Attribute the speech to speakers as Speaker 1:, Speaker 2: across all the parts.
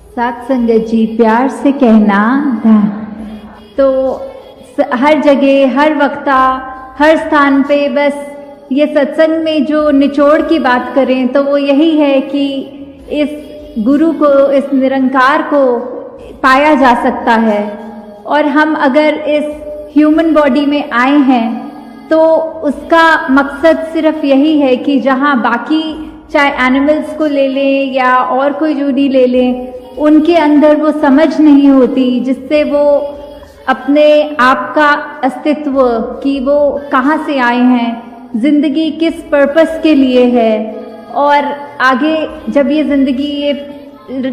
Speaker 1: सात संगत जी प्यार से कहना तो हर जगह हर वक्ता हर स्थान पे बस ये सत्संग में जो निचोड़ की बात करें तो वो यही है कि इस गुरु को, इस निरंकार को पाया जा सकता है। और हम अगर इस ह्यूमन बॉडी में आए हैं तो उसका मकसद सिर्फ यही है कि जहाँ बाकी चाहे एनिमल्स को ले लें या और कोई जोड़ी ले लें, उनके अंदर वो समझ नहीं होती जिससे वो अपने आप का अस्तित्व कि वो कहाँ से आए हैं, जिंदगी किस पर्पस के लिए है, और आगे जब ये जिंदगी ये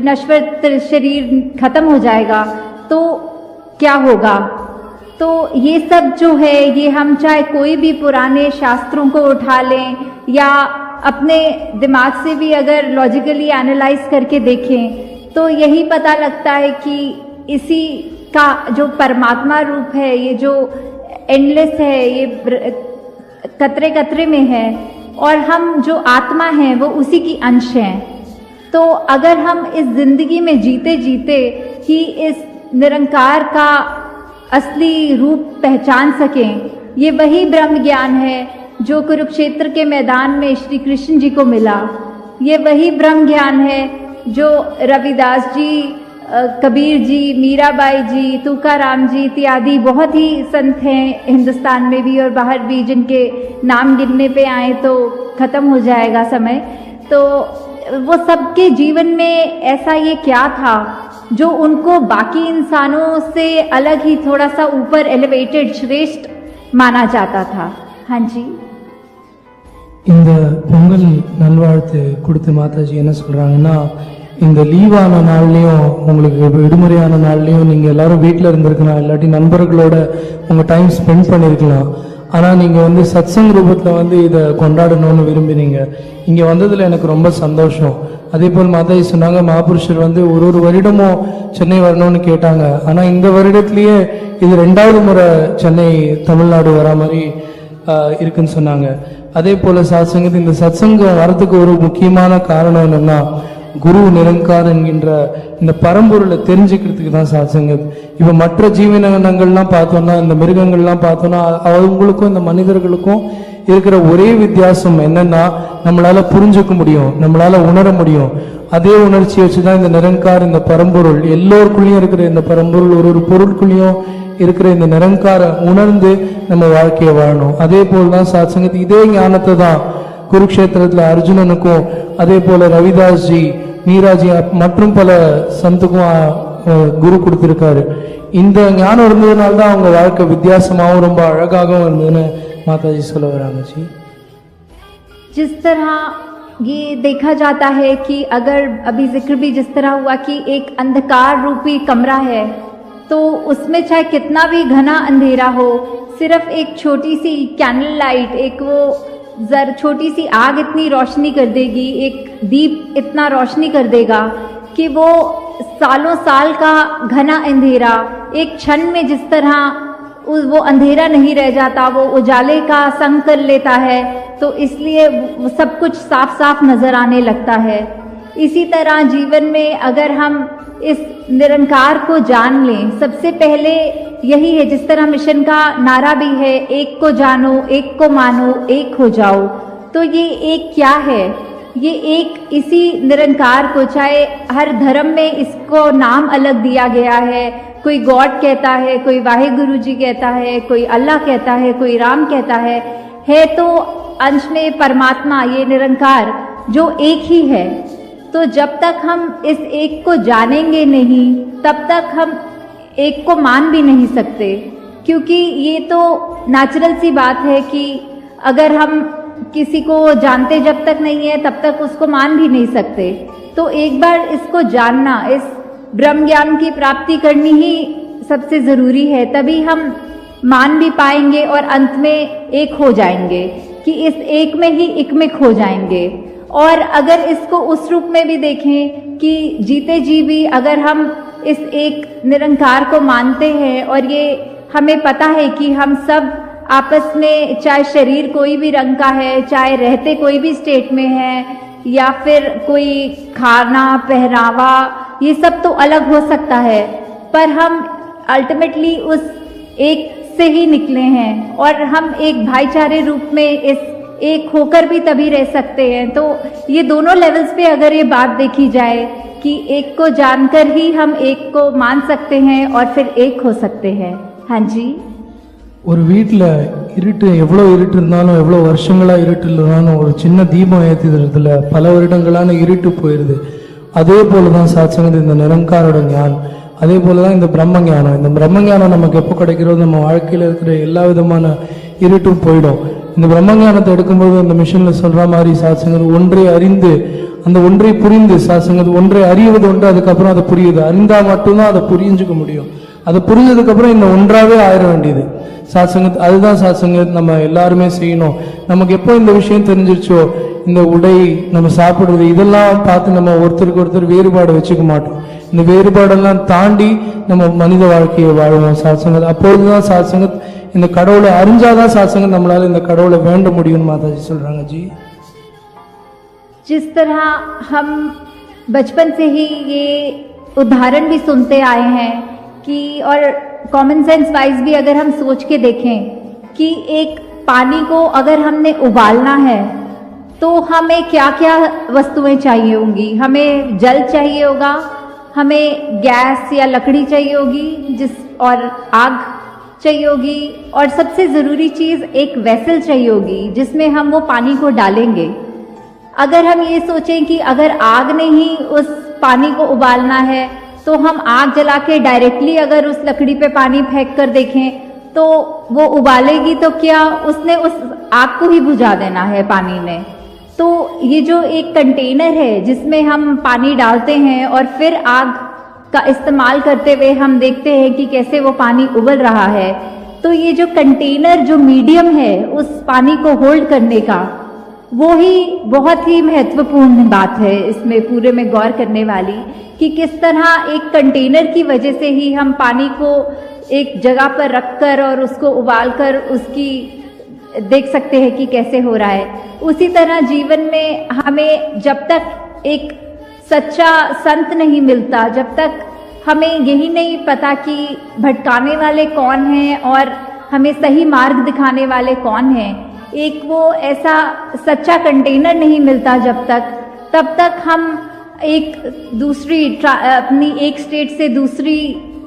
Speaker 1: नश्वर शरीर खत्म हो जाएगा तो क्या होगा। तो ये सब जो है ये हम चाहे कोई भी पुराने शास्त्रों को उठा लें या अपने दिमाग से भी अगर लॉजिकली एनालाइज करके देखें तो यही पता लगता है कि इसी का जो परमात्मा रूप है, ये जो एंडलेस है, ये कतरे कतरे में है, और हम जो आत्मा हैं वो उसी की अंश हैं। तो अगर हम इस जिंदगी में जीते जीते ही इस निरंकार का असली रूप पहचान सकें, ये वही ब्रह्म ज्ञान है जो कुरुक्षेत्र के मैदान में श्री कृष्ण जी को मिला। ये वही ब्रह्म ज्ञान है जो रविदास जी, कबीर जी, मीराबाई जी, तुकाराम जी इत्यादि बहुत ही संत हैं हिंदुस्तान में भी और बाहर भी, जिनके नाम गिनने पे आए तो खत्म हो जाएगा समय। तो वो सबके जीवन में ऐसा ये क्या था जो उनको बाकी इंसानों से अलग ही थोड़ा सा ऊपर एलिवेटेड श्रेष्ठ माना जाता था। हाँ जी,
Speaker 2: இந்த பொங்கல் நல்வாழ்த்து கொடுத்து மாதாஜி என்ன சொல்றாங்கன்னா, இந்த லீவான நாள்லயும் உங்களுக்கு விடுமுறையான நாள்லயும் நீங்க எல்லாரும் வீட்டில் இருந்திருக்கலாம், இல்லாட்டி நண்பர்களோட உங்க டைம் ஸ்பெண்ட் பண்ணிருக்கலாம். ஆனா நீங்க சத்சங் ரூபத்துல இதை கொண்டாடணும்னு விரும்பினீங்க. இங்க வந்ததுல எனக்கு ரொம்ப சந்தோஷம். அதே போல் மாதாஜி சொன்னாங்க, மகாபுருஷர் ஒரு வருடமும் சென்னை வரணும்னு கேட்டாங்க. ஆனா இந்த வருடத்திலேயே இது 2வது முறை சென்னை தமிழ்நாடு வரா மாதிரி இருக்குன்னு சொன்னாங்க. அதே போல சாத்சங்கத்தில் இந்த சத்சங்கம் வரதுக்கு ஒரு முக்கியமான காரணம் என்னன்னா, குரு நிரங்கார் என்கின்ற இந்த பரம்பொருளை தெரிஞ்சுக்கிறதுக்கு தான் சாத்சங்கம். இப்ப மற்ற ஜீவனங்கள்லாம் பார்த்தோம்னா, இந்த மிருகங்கள்லாம் பார்த்தோம்னா, அவங்களுக்கும் இந்த மனிதர்களுக்கும் இருக்கிற ஒரே வித்தியாசம் என்னன்னா, நம்மளால புரிஞ்சுக்க முடியும், நம்மளால உணர முடியும். அதே உணர்ச்சி வச்சுதான் இந்த நிரங்கார், இந்த பரம்பொருள், எல்லோருக்குள்ளேயும் இருக்கிற இந்த பரம்பொருள், ஒரு பொருட்குள்ளேயும் இருக்கிற இந்த நிரங்கார உணர்ந்து நம்ம வாழ்க்கையை வாழணும். அதே போல்தான் சாத்சங்கத்து இதே ஞானத்தை தான் குருக்ஷேத்திரத்துல அர்ஜுனனுக்கும், அதே போல ரவிதாஸ் ஜி, மீராஜி மற்றும் பல சந்துக்கும் குரு கொடுத்திருக்காரு. இந்த ஞானம் இருந்ததுனால தான் அவங்க வாழ்க்கை வித்தியாசமாகவும் ரொம்ப அழகாகவும் இருந்ததுன்னு माताजी சொல்ல வராங்க जी।
Speaker 1: जिस तरह ये देखा जाता है कि अगर अभी जिक्र भी जिस तरह हुआ कि एक अंधकार रूपी कमरा है, तो उसमें चाहे कितना भी घना अंधेरा हो, सिर्फ एक छोटी सी कैंडल लाइट, एक वो छोटी सी आग इतनी रोशनी कर देगी, एक दीप इतना रोशनी कर देगा कि वो सालों साल का घना अंधेरा एक क्षण में जिस तरह वो अंधेरा नहीं रह जाता, वो उजाले का संग कर लेता है, तो इसलिए सब कुछ साफ साफ नजर आने लगता है। इसी तरह जीवन में अगर हम इस निरंकार को जान लें, सबसे पहले यही है, जिस तरह मिशन का नारा भी है, एक को जानो, एक को मानो, एक हो जाओ। तो ये एक क्या है? ये एक इसी निरंकार को, चाहे हर धर्म में इसको नाम अलग दिया गया है, कोई गॉड कहता है, कोई वाहेगुरु जी कहता है, कोई अल्लाह कहता है, कोई राम कहता है तो अंश में परमात्मा, ये निरंकार जो एक ही है। तो जब तक हम इस एक को जानेंगे नहीं, तब तक हम एक को मान भी नहीं सकते, क्योंकि ये तो नेचुरल सी बात है कि अगर हम किसी को जानते जब तक नहीं है तब तक उसको मान भी नहीं सकते। तो एक बार इसको जानना, इस ब्रह्म ज्ञान की प्राप्ति करनी ही सबसे जरूरी है, तभी हम मान भी पाएंगे और अंत में एक हो जाएंगे कि इस एक में ही एक में खो जाएंगे। और अगर इसको उस रूप में भी देखें कि जीते जी भी अगर हम इस एक निरंकार को मानते हैं और ये हमें पता है कि हम सब आपस में, चाहे शरीर कोई भी रंग का है, चाहे रहते कोई भी स्टेट में है, या फिर कोई खाना पहनावा ये सब तो अलग हो सकता है, पर हम अल्टीमेटली उस एक से ही निकले हैं और हम एक भाईचारे रूप में इस एक होकर भी तभी रह सकते हैं। तो ये दोनों लेवल्स पे अगर ये बात देखी जाए कि एक को जानकर ही हम एक को मान सकते हैं और फिर एक हो सकते हैं। हाँ जी।
Speaker 2: ஒரு வீட்டில் இருட்டு எவ்வளோ இருட்டு இருந்தாலும் எவ்வளோ வருஷங்களாக இருட்டு இல்லைனாலும் ஒரு சின்ன தீபம் ஏற்றிடுறதுல பல வருடங்களான இருட்டு போயிடுது. அதே போல தான் சாட்சங்கது இந்த நிரங்காரோட ஞானம், அதே போல தான் இந்த பிரம்ம ஞானம். இந்த பிரம்ம ஞானம் நமக்கு எப்போ கிடைக்கிறதோ நம்ம வாழ்க்கையில் இருக்கிற எல்லா விதமான இருட்டும் போயிடும். இந்த பிரம்ம ஞானத்தை எடுக்கும்போது அந்த மிஷனில் சொல்கிற மாதிரி சாட்சங்கது ஒன்றை அறிந்து அந்த ஒன்றை புரிந்து, சாட்சங்கது ஒன்றை அறிவது ஒன்று, அதுக்கப்புறம் அதை புரியுது. அறிந்தால் மட்டும்தான் அதை புரிஞ்சுக்க முடியும். அதை புரிஞ்சதுக்கப்புறம் இந்த ஒன்றாவே ஆயிட வேண்டியது சாத்சங்கத். அதுதான் சாத்சங்கத் நம்ம எல்லாருமே செய்யணும். நமக்கு எப்போ இந்த விஷயம் தெரிஞ்சிருச்சோ, இந்த உடை, நம்ம சாப்பிடுறது, இதெல்லாம் பார்த்து நம்ம ஒருத்தருக்கு ஒருத்தர் வேறுபாடு வச்சுக்க மாட்டோம். இந்த வேறுபாடெல்லாம் தாண்டி நம்ம மனித வாழ்க்கையை வாழ்வோம் சாத்சங்கத். அப்பொழுதுதான் சாத்சங்கத் இந்த கடவுளை அறிஞ்சாதான் சாத்சங்கத் நம்மளால இந்த கடவுளை வேண்ட முடியும்னு மாதாஜி சொல்றாங்க जी।
Speaker 1: जिस तरह हम बचपन से ही ये उदाहरण भी सुनते आए हैं कि, और कॉमन सेंस वाइज भी अगर हम सोच के देखें कि एक पानी को अगर हमने उबालना है तो हमें क्या क्या वस्तुएं चाहिए होंगी। हमें जल चाहिए होगा, हमें गैस या लकड़ी चाहिए होगी, और आग चाहिए होगी, और सबसे ज़रूरी चीज़ एक वेसल चाहिए होगी जिसमें हम वो पानी को डालेंगे। अगर हम ये सोचें कि अगर आग ने ही उस पानी को उबालना है तो हम आग जला के डायरेक्टली अगर उस लकड़ी पे पानी फेंक कर देखें तो वो उबालेगी तो क्या, उसने उस आग को ही बुझा देना है पानी में। तो ये जो एक कंटेनर है जिसमें हम पानी डालते हैं और फिर आग का इस्तेमाल करते हुए हम देखते हैं कि कैसे वो पानी उबल रहा है, तो ये जो कंटेनर, जो मीडियम है उस पानी को होल्ड करने का, वो ही बहुत ही महत्वपूर्ण बात है इसमें पूरे में गौर करने वाली, कि किस तरह एक कंटेनर की वजह से ही हम पानी को एक जगह पर रखकर और उसको उबालकर उसकी देख सकते हैं कि कैसे हो रहा है। उसी तरह जीवन में हमें जब तक एक सच्चा संत नहीं मिलता, जब तक हमें यही नहीं पता कि भटकाने वाले कौन हैं और हमें सही मार्ग दिखाने वाले कौन हैं, एक वो ऐसा सच्चा कंटेनर नहीं मिलता जब तक, तब तक हम एक दूसरी अपनी एक स्टेट से दूसरी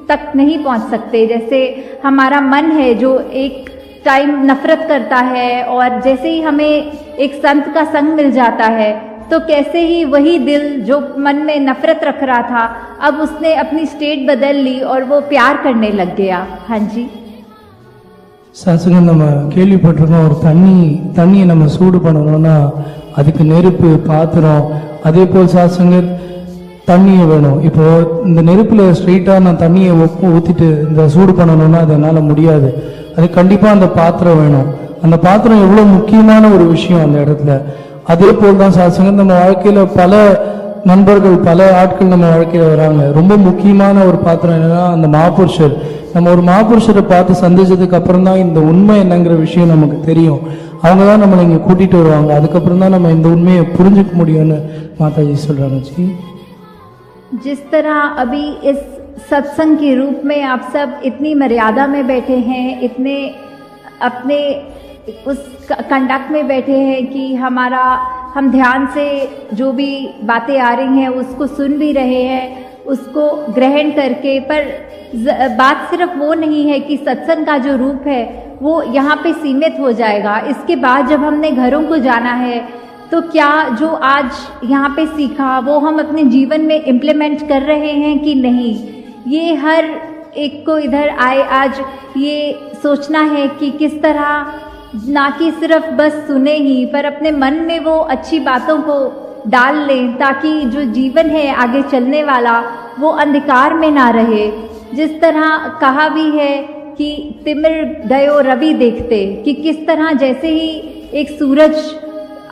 Speaker 1: तक नहीं पहुंच सकते। जैसे हमारा मन है जो एक टाइम नफरत करता है, और जैसे ही हमें एक संत का संग मिल जाता है तो कैसे ही वही दिल जो मन में नफरत रख रहा था, अब उसने अपनी स्टेट बदल ली और वो प्यार करने लग गया। हाँ जी।
Speaker 2: சாத்சங்கத் நம்ம கேள்விப்பட்டிருக்கோம், ஒரு தண்ணியை நம்ம சூடு பண்ணணும்னா அதுக்கு நெருப்பு, பாத்திரம், அதே போல் சாத்சங்கத் தண்ணியை வேணும். இப்போ இந்த நெருப்புல ஸ்ட்ரெயிட்டா நான் தண்ணியை ஊத்திட்டு இந்த சூடு பண்ணணும்னா அது என்னால முடியாது. அது கண்டிப்பா அந்த பாத்திரம் வேணும். அந்த பாத்திரம் எவ்வளவு முக்கியமான ஒரு விஷயம் அந்த இடத்துல. அதே போல் தான் சாத்சங்கத் நம்ம வாழ்க்கையில பல நண்பர்கள், பல ஆட்கள் நம்ம வாழ்க்கையில வராங்க. ரொம்ப முக்கியமான ஒரு பாத்திரம் என்னன்னா அந்த மாபுருஷர். நம்ம ஒரு மாபுருஷரை பார்த்து சந்திச்சதுக்கு அப்புறம் தான் இந்த உண்மை என்னங்கிற விஷயம் நமக்கு தெரியும். அவங்க தான் நம்மளை இங்கே கூட்டிட்டு வருவாங்க. அதுக்கப்புறம் தான் நம்ம இந்த உண்மையை புரிஞ்சுக்க முடியும்னு மாதாஜி சொல்றாங்க जी।
Speaker 1: जिस तरह अभी इस सत्संग के रूप में आप सब इतनी मर्यादा में बैठे हैं, इतने अपने उस कंडक्ट में बैठे हैं कि हम ध्यान से जो भी बातें आ रही हैं उसको सुन भी रहे हैं, उसको ग्रहण करके, पर बात सिर्फ वो नहीं है कि सत्संग का जो रूप है वो यहाँ पे सीमित हो जाएगा। इसके बाद जब हमने घरों को जाना है तो क्या जो आज यहाँ पे सीखा वो हम अपने जीवन में इम्प्लीमेंट कर रहे हैं कि नहीं, ये हर एक को इधर आए आज ये सोचना है कि किस तरह ना कि सिर्फ बस सुने ही, पर अपने मन में वो अच्छी बातों को डाल लें ताकि जो जीवन है आगे चलने वाला वो अंधकार में ना रहे। जिस तरह कहा भी है कि तिमिर गयो रवि देखते, कि किस तरह जैसे ही एक सूरज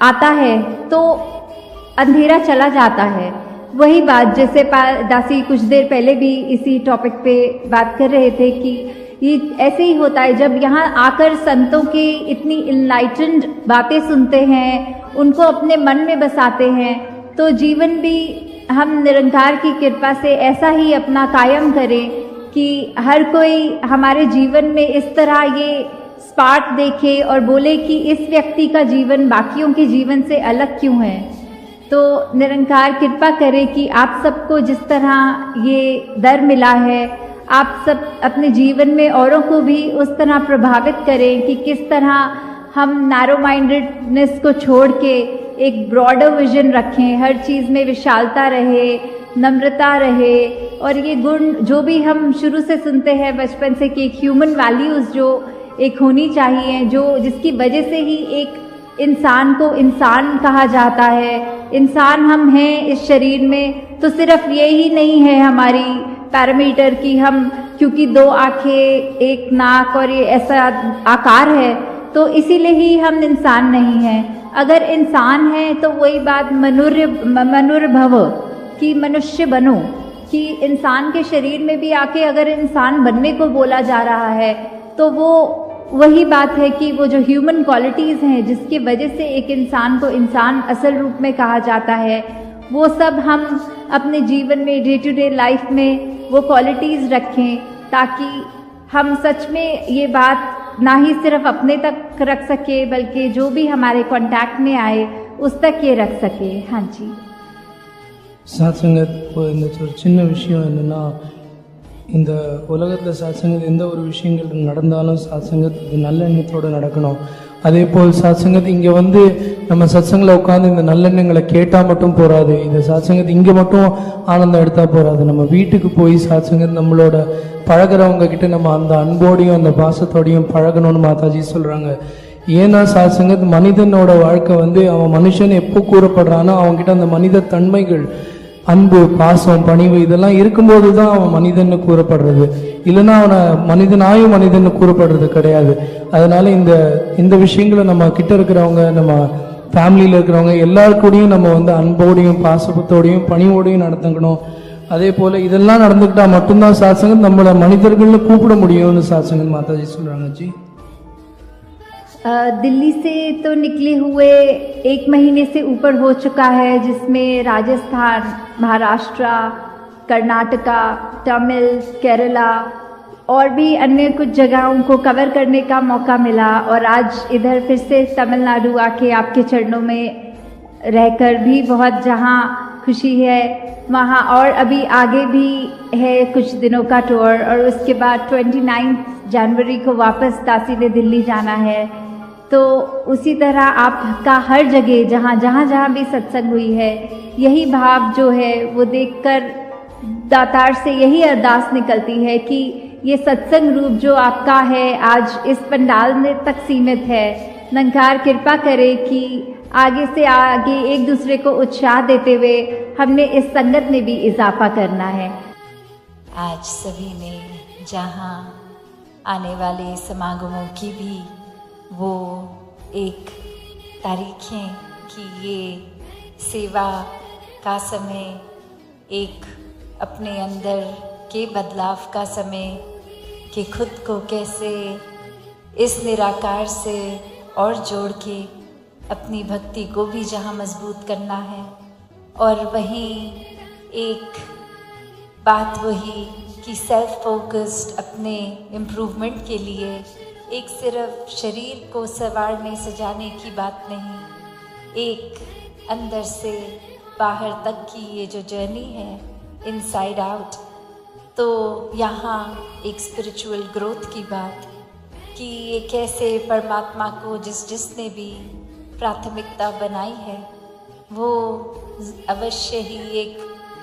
Speaker 1: आता है तो अंधेरा चला जाता है। वही बात जैसे दासी कुछ देर पहले भी इसी टॉपिक पे बात कर रहे थे कि ये ऐसे ही होता है जब यहाँ आकर संतों की इतनी इनलाइटेंड बातें सुनते हैं, उनको अपने मन में बसाते हैं, तो जीवन भी हम निरंकार की कृपा से ऐसा ही अपना कायम करें कि हर कोई हमारे जीवन में इस तरह ये स्पार्क देखे और बोले कि इस व्यक्ति का जीवन बाकियों के जीवन से अलग क्यों है। तो निरंकार कृपा करे कि आप सबको जिस तरह ये दर मिला है, आप सब अपने जीवन में औरों को भी उस तरह प्रभावित करें कि किस तरह हम नैरो माइंडेडनेस को छोड़ के एक ब्रॉडर विजन रखें, हर चीज़ में विशालता रहे, नम्रता रहे, और ये गुण जो भी हम शुरू से सुनते हैं बचपन से कि एक ह्यूमन वैल्यूज़ जो एक होनी चाहिए, जो जिसकी वजह से ही एक इंसान को इंसान कहा जाता है। इंसान हम हैं इस शरीर में, तो सिर्फ ये ही नहीं है हमारी पैरामीटर कि हम क्योंकि 2 आँखें, 1 नाक और ये ऐसा आकार है तो इसीलिए ही हम इंसान नहीं हैं। अगर इंसान है तो वही बात मनुर्भव कि मनुष्य बनो, कि इंसान के शरीर में भी आके अगर इंसान बनने को बोला जा रहा है तो वो वही बात है कि वो जो ह्यूमन क्वालिटीज़ हैं जिसकी वजह से एक इंसान को इंसान असल रूप में कहा जाता है, वो सब हम अपने जीवन में डे टू डे लाइफ में वो क्वालिटीज़ रखें, ताकि हम सच में ये बात ना ही सिर्फ अपने तक रख सके बल्कि जो भी हमारे कांटेक्ट में आए उस तक ये रख सके। हाँ जी।
Speaker 2: சாத்சங்கத் இப்போ இந்த ஒரு சின்ன விஷயம் என்னென்னா, இந்த உலகத்தில் சாத்சங்கத் எந்த ஒரு விஷயங்கள் நடந்தாலும் சாத்சங்கத் இது நல்லெண்ணத்தோடு நடக்கணும். அதே போல் சாத்சங்கத் இங்கே வந்து நம்ம சத்சங்கில் உட்காந்து இந்த நல்லெண்ணங்களை கேட்டால் மட்டும் போகாது, இந்த சாத்சங்கத் இங்கே மட்டும் ஆனந்தம் எடுத்தால் போகாது, நம்ம வீட்டுக்கு போய் சாத்சங்கத் நம்மளோட பழகிறவங்க கிட்ட நம்ம அந்த அன்போடையும் அந்த பாசத்தோடையும் பழகணும்னு மாதாஜி சொல்கிறாங்க. ஏன்னா சாத்சங்கத் மனிதனோட வாழ்க்கை வந்து அவன் மனுஷன் எப்போ கூறப்படுறானோ அவன்கிட்ட அந்த மனித தன்மைகள், அன்பு, பாசம், பணிவு இதெல்லாம் இருக்கும்போது தான் அவன் மனிதன்னு கூறப்படுறது. இல்லைன்னா அவனை மனிதனாயும் மனிதன்னு கூறப்படுறது கிடையாது. அதனால இந்த விஷயங்களை நம்ம கிட்ட இருக்கிறவங்க, நம்ம ஃபேமிலியில் இருக்கிறவங்க எல்லாருக்கூடையும் நம்ம வந்து அன்போடையும் பாசத்தோடையும் பணிவோடையும் நடந்துக்கணும். அதே போல் இதெல்லாம் நடந்துக்கிட்டால் மட்டும்தான் சாத்சங்கத் நம்மளை மனிதர்கள்னு கூப்பிட முடியும்னு சாத்சங்கத் மாதாஜி சொல்கிறாங்க. ஜி,
Speaker 1: दिल्ली से तो निकले हुए 1 महीने से ऊपर हो चुका है, जिसमें राजस्थान, महाराष्ट्र, कर्नाटका, तमिल, केरला और भी अन्य कुछ जगहों को कवर करने का मौका मिला। और आज इधर फिर से तमिलनाडु आके आपके चरणों में रहकर भी बहुत जहाँ खुशी है वहाँ, और अभी आगे भी है कुछ दिनों का टूर, और उसके बाद 29 जनवरी को वापस दासी ने दिल्ली जाना है। तो उसी तरह आपका हर जगह जहाँ भी सत्संग हुई है, यही भाव जो है वो देखकर दातार से यही अरदास निकलती है कि ये सत्संग रूप जो आपका है आज इस पंडाल में तक सीमित है। निरंकार कृपा करे कि आगे से आगे एक दूसरे को उत्साह देते हुए हमने इस संगत में भी इजाफा करना है।
Speaker 3: आज सभी ने जहाँ आने वाले समागमों की भी वो एक तारीखें कि ये सेवा का समय, एक अपने अंदर के बदलाव का समय, कि खुद को कैसे इस निराकार से और जोड़ के अपनी भक्ति को भी जहाँ मजबूत करना है। और वहीं एक बात वही कि सेल्फ फोकस्ड अपने इम्प्रूवमेंट के लिए एक सिर्फ शरीर को संवारने सजाने की बात नहीं, एक अंदर से बाहर तक की ये जो जर्नी है इनसाइड आउट, तो यहाँ एक स्पिरिचुअल ग्रोथ की बात कि ये कैसे परमात्मा को जिसने भी प्राथमिकता बनाई है वो अवश्य ही एक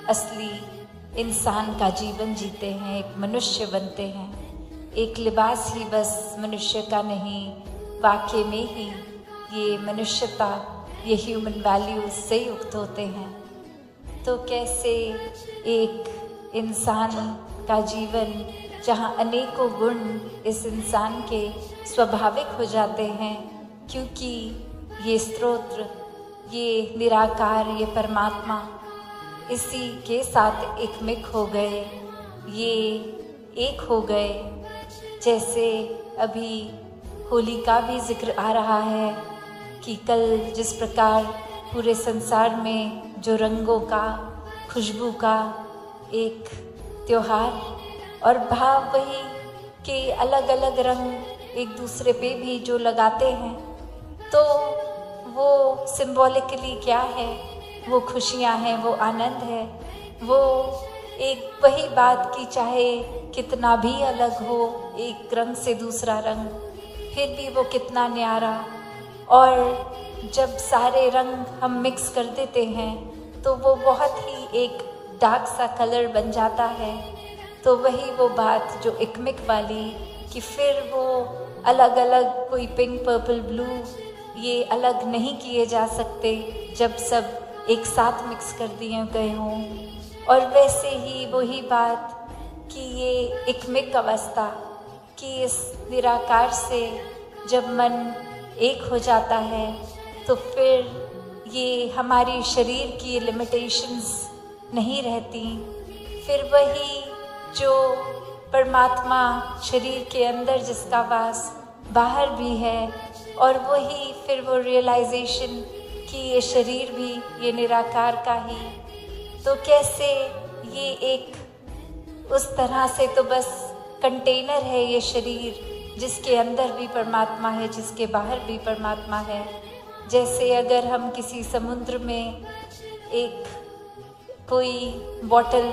Speaker 3: असली इंसान का जीवन जीते हैं, एक मनुष्य बनते हैं। एक लिबास ही बस मनुष्य का नहीं, वाकई में ही ये मनुष्यता, ये ह्यूमन वैल्यूज से युक्त होते हैं। तो कैसे एक इंसान का जीवन जहाँ अनेकों गुण इस इंसान के स्वाभाविक हो जाते हैं, क्योंकि ये स्तोत्र, ये निराकार, ये परमात्मा इसी के साथ एकमिक हो गए, ये एक हो गए। जैसे अभी होली का भी जिक्र आ रहा है कि कल जिस प्रकार पूरे संसार में जो रंगों का खुशबू का एक त्योहार, और भाव वही कि अलग अलग रंग एक दूसरे पे भी जो लगाते हैं, तो वो सिंबॉलिकली क्या है, वो खुशियाँ हैं, वो आनंद है, वो एक वही बात कि चाहे कितना भी अलग हो एक रंग से दूसरा रंग, फिर भी वो कितना न्यारा। और जब सारे रंग हम मिक्स कर देते हैं तो वो बहुत ही एक डार्क सा कलर बन जाता है। तो वही वो बात जो इकमिक वाली कि फिर वो अलग अलग कोई पिंक पर्पल ब्लू ये अलग नहीं किए जा सकते जब सब एक साथ मिक्स कर दिए गए हों। और वैसे ही वही बात कि ये इकमिक अवस्था कि इस निराकार से जब मन एक हो जाता है तो फिर ये हमारी शरीर की लिमिटेशंस नहीं रहती। फिर वही जो परमात्मा शरीर के अंदर जिसका वास बाहर भी है, और वही फिर वो रियलाइजेशन कि ये शरीर भी ये निराकार का ही। तो कैसे ये एक उस तरह से तो बस कंटेनर है ये शरीर जिसके अंदर भी परमात्मा है, जिसके बाहर भी परमात्मा है। जैसे अगर हम किसी समुद्र में एक कोई बॉटल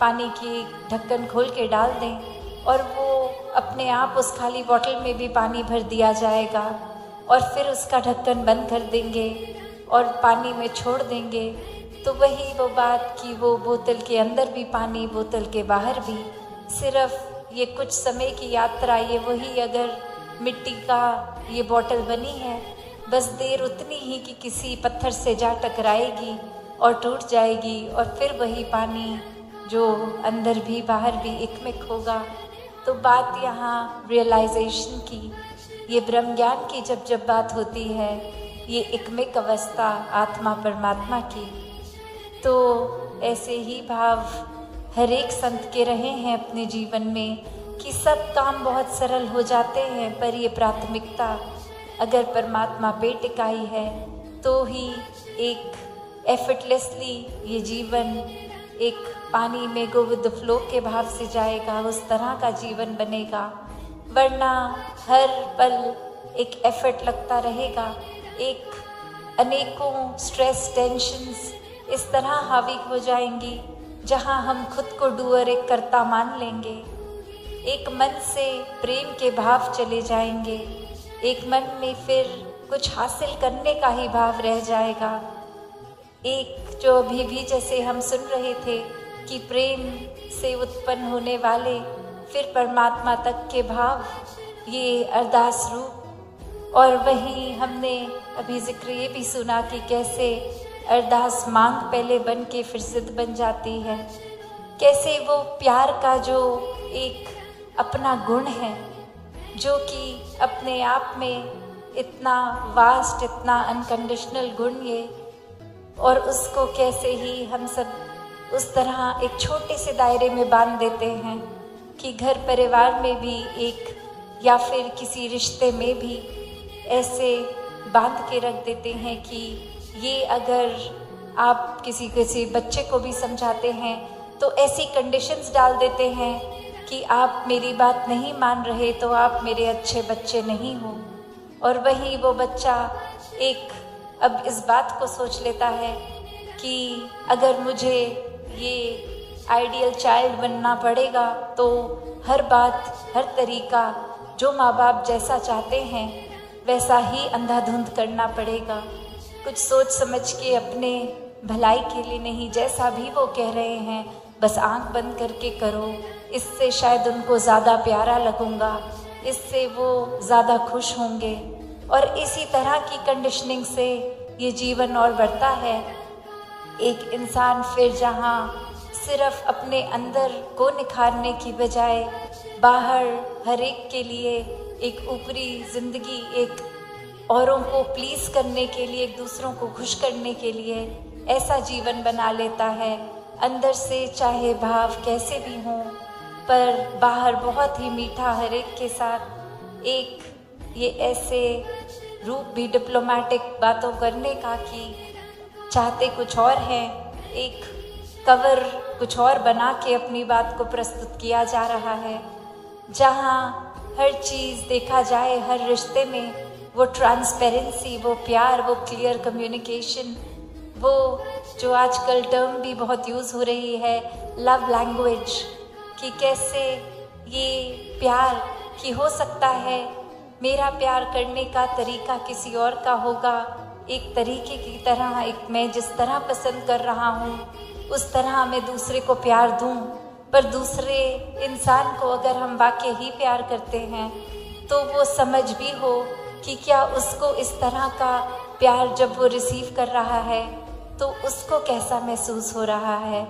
Speaker 3: पानी की ढक्कन खोल के डाल दें और वो अपने आप उस खाली बॉटल में भी पानी भर दिया जाएगा, और फिर उसका ढक्कन बंद कर देंगे और पानी में छोड़ देंगे, तो वही वो बात कि वो बोतल के अंदर भी पानी, बोतल के बाहर भी, सिर्फ ये कुछ समय की यात्रा। ये वही अगर मिट्टी का ये बॉटल बनी है, बस देर उतनी ही कि किसी पत्थर से जा टकराएगी और टूट जाएगी, और फिर वही पानी जो अंदर भी बाहर भी इकमिक होगा। तो बात यहाँ रियलाइजेशन की, ये ब्रह्म ज्ञान की जब बात होती है, ये इकमिक अवस्था आत्मा परमात्मा की। तो ऐसे ही भाव हर एक संत के रहे हैं अपने जीवन में कि सब काम बहुत सरल हो जाते हैं, पर ये प्राथमिकता अगर परमात्मा पे टिकाई है तो ही एक एफर्टलेसली ये जीवन एक पानी में गो विद द फ्लो के भाव से जाएगा, उस तरह का जीवन बनेगा। वरना हर पल एक एफर्ट लगता रहेगा, एक अनेकों स्ट्रेस टेंशन्स इस तरह हावी हो जाएंगी जहां हम खुद को डूअर एक कर्ता मान लेंगे। एक मन से प्रेम के भाव चले जाएंगे, एक मन में फिर कुछ हासिल करने का ही भाव रह जाएगा। एक जो अभी भी जैसे हम सुन रहे थे कि प्रेम से उत्पन्न होने वाले फिर परमात्मा तक के भाव, ये अरदास रूप। और वहीं हमने अभी जिक्र ये भी सुना कि कैसे अरदास मांग पहले बन के फिर सिद्ध बन जाती है। कैसे वो प्यार का जो एक अपना गुण है जो कि अपने आप में इतना वास्ट, इतना अनकंडीशनल गुण ये, और उसको कैसे ही हम सब उस तरह एक छोटे से दायरे में बांध देते हैं कि घर परिवार में भी एक या फिर किसी रिश्ते में भी ऐसे बांध के रख देते हैं कि ये अगर आप किसी बच्चे को भी समझाते हैं तो ऐसी कंडीशंस डाल देते हैं कि आप मेरी बात नहीं मान रहे तो आप मेरे अच्छे बच्चे नहीं हो। और वही वो बच्चा एक अब इस बात को सोच लेता है कि अगर मुझे ये आइडियल चाइल्ड बनना पड़ेगा तो हर बात, हर तरीका जो माँ बाप जैसा चाहते हैं वैसा ही अंधाधुंध करना पड़ेगा। कुछ सोच समझ के अपने भलाई के लिए नहीं, जैसा भी वो कह रहे हैं बस आंख बंद करके करो, इससे शायद उनको ज़्यादा प्यारा लगूंगा, इससे वो ज़्यादा खुश होंगे। और इसी तरह की कंडीशनिंग से ये जीवन और बढ़ता है। एक इंसान फिर जहाँ सिर्फ अपने अंदर को निखारने की बजाय बाहर हर एक के लिए एक ऊपरी ज़िंदगी, एक औरों को प्लीज़ करने के लिए, एक दूसरों को खुश करने के लिए ऐसा जीवन बना लेता है। अंदर से चाहे भाव कैसे भी हों पर बाहर बहुत ही मीठा हर एक के साथ एक ये ऐसे रूप भी डिप्लोमेटिक बातों करने का कि चाहते कुछ और हैं, एक कवर कुछ और बना के अपनी बात को प्रस्तुत किया जा रहा है, जहाँ हर चीज़ देखा जाए, हर रिश्ते में वो ट्रांसपेरेंसी, वो प्यार, वो क्लियर कम्युनिकेशन, वो जो आजकल टर्म भी बहुत यूज़ हो रही है, लव लैंग्वेज, कि कैसे ये प्यार कि हो सकता है मेरा प्यार करने का तरीका किसी और का होगा, एक तरीके की तरह, एक मैं जिस तरह पसंद कर रहा हूँ उस तरह मैं दूसरे को प्यार दूँ। पर दूसरे इंसान को अगर हम वाकई ही प्यार करते हैं तो वो समझ भी हो कि क्या उसको इस तरह का प्यार जब वो रिसीव कर रहा है तो उसको कैसा महसूस हो रहा है।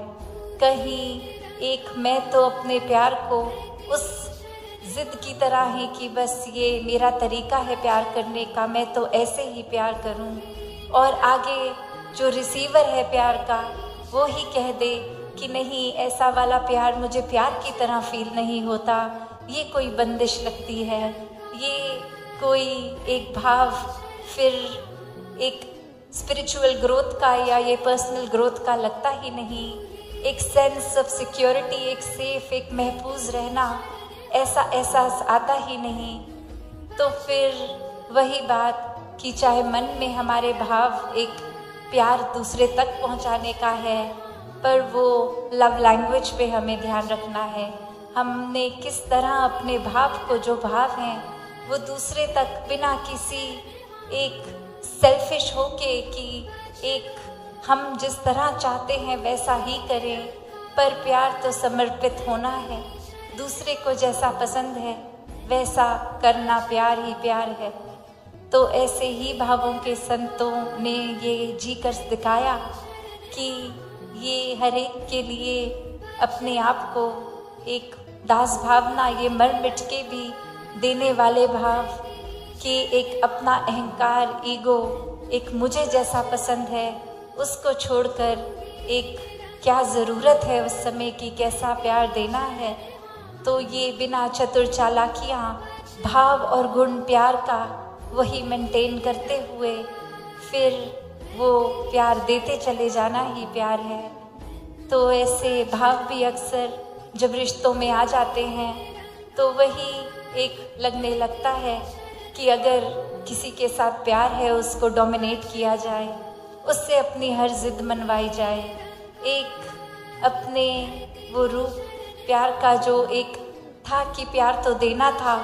Speaker 3: कहीं एक मैं तो अपने प्यार को उस ज़िद की तरह ही कि बस ये मेरा तरीका है प्यार करने का, मैं तो ऐसे ही प्यार करूं, और आगे जो रिसीवर है प्यार का वो ही कह दे कि नहीं, ऐसा वाला प्यार मुझे प्यार की तरह फील नहीं होता, ये कोई बंदिश लगती है, ये कोई एक भाव फिर एक स्पिरिचुअल ग्रोथ का या ये पर्सनल ग्रोथ का लगता ही नहीं। एक सेंस ऑफ सिक्योरिटी, एक सेफ, एक महफूज रहना, ऐसा एहसास आता ही नहीं। तो फिर वही बात कि चाहे मन में हमारे भाव एक प्यार दूसरे तक पहुंचाने का है, पर वो लव लैंग्वेज पे हमें ध्यान रखना है। हमने किस तरह अपने भाव को, जो भाव हैं वो दूसरे तक बिना किसी एक सेल्फिश होके कि एक हम जिस तरह चाहते हैं वैसा ही करें, पर प्यार तो समर्पित होना है, दूसरे को जैसा पसंद है वैसा करना प्यार ही प्यार है। तो ऐसे ही भावों के संतों ने ये जी कर दिखाया कि ये हर एक के लिए अपने आप को एक दास भावना, ये मर मिट के भी देने वाले भाव कि एक अपना अहंकार, ईगो, एक मुझे जैसा पसंद है उसको छोड़कर एक क्या ज़रूरत है उस समय की, कैसा प्यार देना है। तो ये बिना चतुर चालाकियाँ भाव और गुण प्यार का वही मेंटेन करते हुए फिर वो प्यार देते चले जाना ही प्यार है। तो ऐसे भाव भी अक्सर जब रिश्तों में आ जाते हैं तो वही एक लगने लगता है कि अगर किसी के साथ प्यार है उसको डोमिनेट किया जाए, उससे अपनी हर जिद मनवाई जाए, एक अपने वो रूप प्यार का जो एक था कि प्यार तो देना था,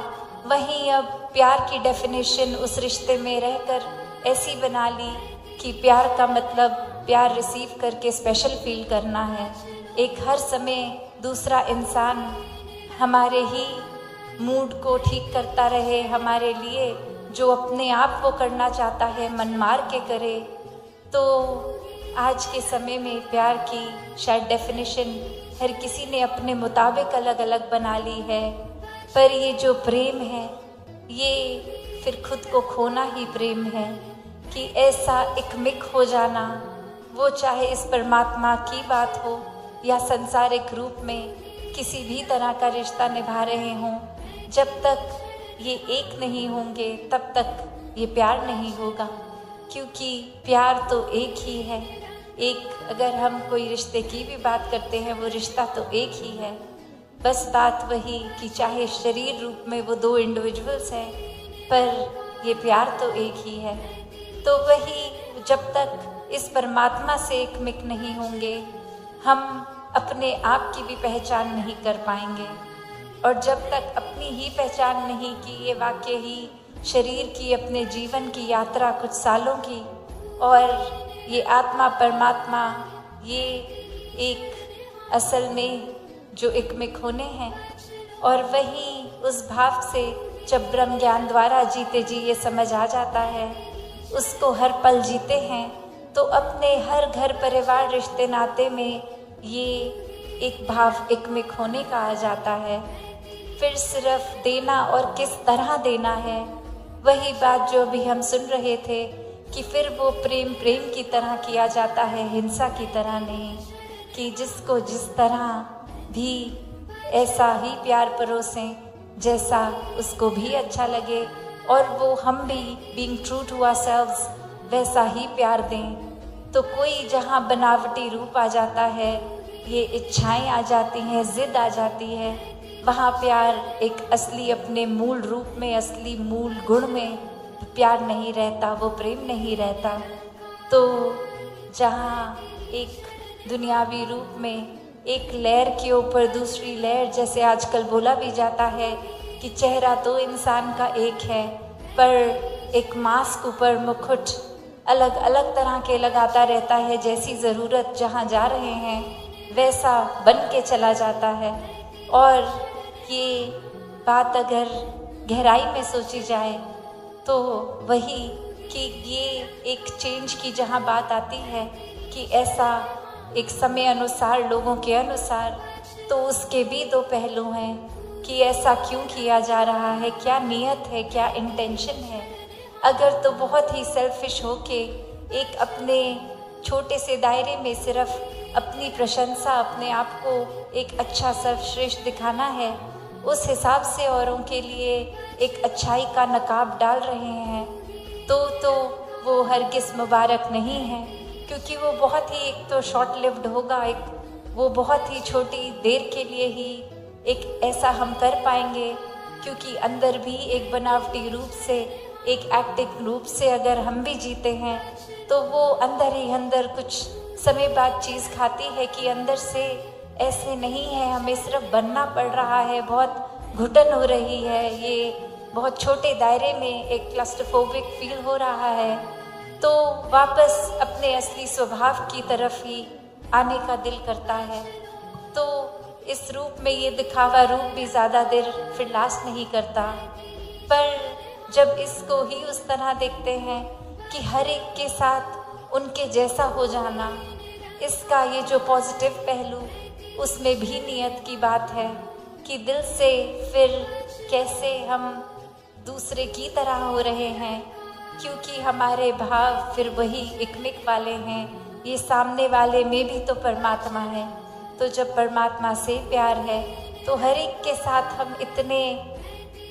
Speaker 3: वहीं अब प्यार की डेफिनेशन उस रिश्ते में रहकर ऐसी बना ली कि प्यार का मतलब प्यार रिसीव करके स्पेशल फील करना है। एक हर समय दूसरा इंसान हमारे ही मूड को ठीक करता रहे, हमारे लिए जो अपने आप को करना चाहता है मन मार के करे। तो आज के समय में प्यार की शायद डेफिनेशन हर किसी ने अपने मुताबिक अलग अलग बना ली है, पर ये जो प्रेम है ये फिर खुद को खोना ही प्रेम है कि ऐसा एकमिक हो जाना, वो चाहे इस परमात्मा की बात हो या संसारिक रूप में किसी भी तरह का रिश्ता निभा रहे हों, जब तक ये एक नहीं होंगे तब तक ये प्यार नहीं होगा, क्योंकि प्यार तो एक ही है। एक अगर हम कोई रिश्ते की भी बात करते हैं वो रिश्ता तो एक ही है, बस बात वही कि चाहे शरीर रूप में वो दो इंडिविजुअल्स हैं पर ये प्यार तो एक ही है। तो वही जब तक इस परमात्मा से एकमिक नहीं होंगे हम अपने आप की भी पहचान नहीं कर पाएंगे, और जब तक अपनी ही पहचान नहीं की, ये वाकई ही शरीर की, अपने जीवन की यात्रा कुछ सालों की, और ये आत्मा परमात्मा ये एक असल में जो एकमिक होने हैं, और वही उस भाव से जब ब्रह्म ज्ञान द्वारा जीते जी ये समझ आ जाता है, उसको हर पल जीते हैं, तो अपने हर घर परिवार रिश्ते नाते में ये एक भाव एकमिक होने का आ जाता है। फिर सिर्फ देना और किस तरह देना है, वही बात जो अभी हम सुन रहे थे कि फिर वो प्रेम प्रेम की तरह किया जाता है, हिंसा की तरह नहीं, कि जिसको जिस तरह भी ऐसा ही प्यार परोसें जैसा उसको भी अच्छा लगे, और वो हम भी बीइंग ट्रू टू आवरसेल्व्स वैसा ही प्यार दें। तो कोई जहाँ बनावटी रूप आ जाता है ये इच्छाएं आ जाती हैं, जिद आ जाती है, वहाँ प्यार एक असली अपने मूल रूप में, असली मूल गुण में प्यार नहीं रहता, वो प्रेम नहीं रहता। तो जहाँ एक दुनियावी रूप में एक लहर के ऊपर दूसरी लहर, जैसे आजकल बोला भी जाता है कि चेहरा तो इंसान का एक है, पर एक मास्क ऊपर मुकुट अलग अलग तरह के लगाता रहता है, जैसी ज़रूरत जहाँ जा रहे हैं वैसा बन के चला जाता है। और ये बात अगर गहराई में सोची जाए तो वही कि ये एक चेंज की जहाँ बात आती है कि ऐसा एक समय अनुसार, लोगों के अनुसार, तो उसके भी दो पहलू हैं कि ऐसा क्यों किया जा रहा है, क्या नीयत है, क्या इंटेंशन है। अगर तो बहुत ही सेल्फिश हो के एक अपने छोटे से दायरे में सिर्फ अपनी प्रशंसा, अपने आप को एक अच्छा सर्वश्रेष्ठ दिखाना है, उस हिसाब से औरों के लिए एक अच्छाई का नकाब डाल रहे हैं, तो वो हरगिज़ मुबारक नहीं है, क्योंकि वो बहुत ही एक तो शॉर्ट लिव्ड होगा, एक वो बहुत ही छोटी देर के लिए ही एक ऐसा हम कर पाएंगे, क्योंकि अंदर भी एक बनावटी रूप से, एक एक्टिव रूप से अगर हम भी जीते हैं तो वो अंदर ही अंदर कुछ समय बाद चीज़ खाती है कि अंदर से ऐसे नहीं है, हमें सिर्फ बनना पड़ रहा है, बहुत घुटन हो रही है, ये बहुत छोटे दायरे में एक क्लस्ट्रोफोबिक फील हो रहा है, तो वापस अपने असली स्वभाव की तरफ ही आने का दिल करता है। तो इस रूप में ये दिखावा रूप भी ज़्यादा देर फिर लास्ट नहीं करता, पर जब इसको ही उस तरह देखते हैं कि हर एक के साथ उनके जैसा हो जाना, इसका ये जो पॉजिटिव पहलू, उसमें भी नियत की बात है कि दिल से फिर कैसे हम दूसरे की तरह हो रहे हैं, क्योंकि हमारे भाव फिर वही इकमिक वाले हैं, ये सामने वाले में भी तो परमात्मा है। तो जब परमात्मा से प्यार है तो हर एक के साथ हम इतने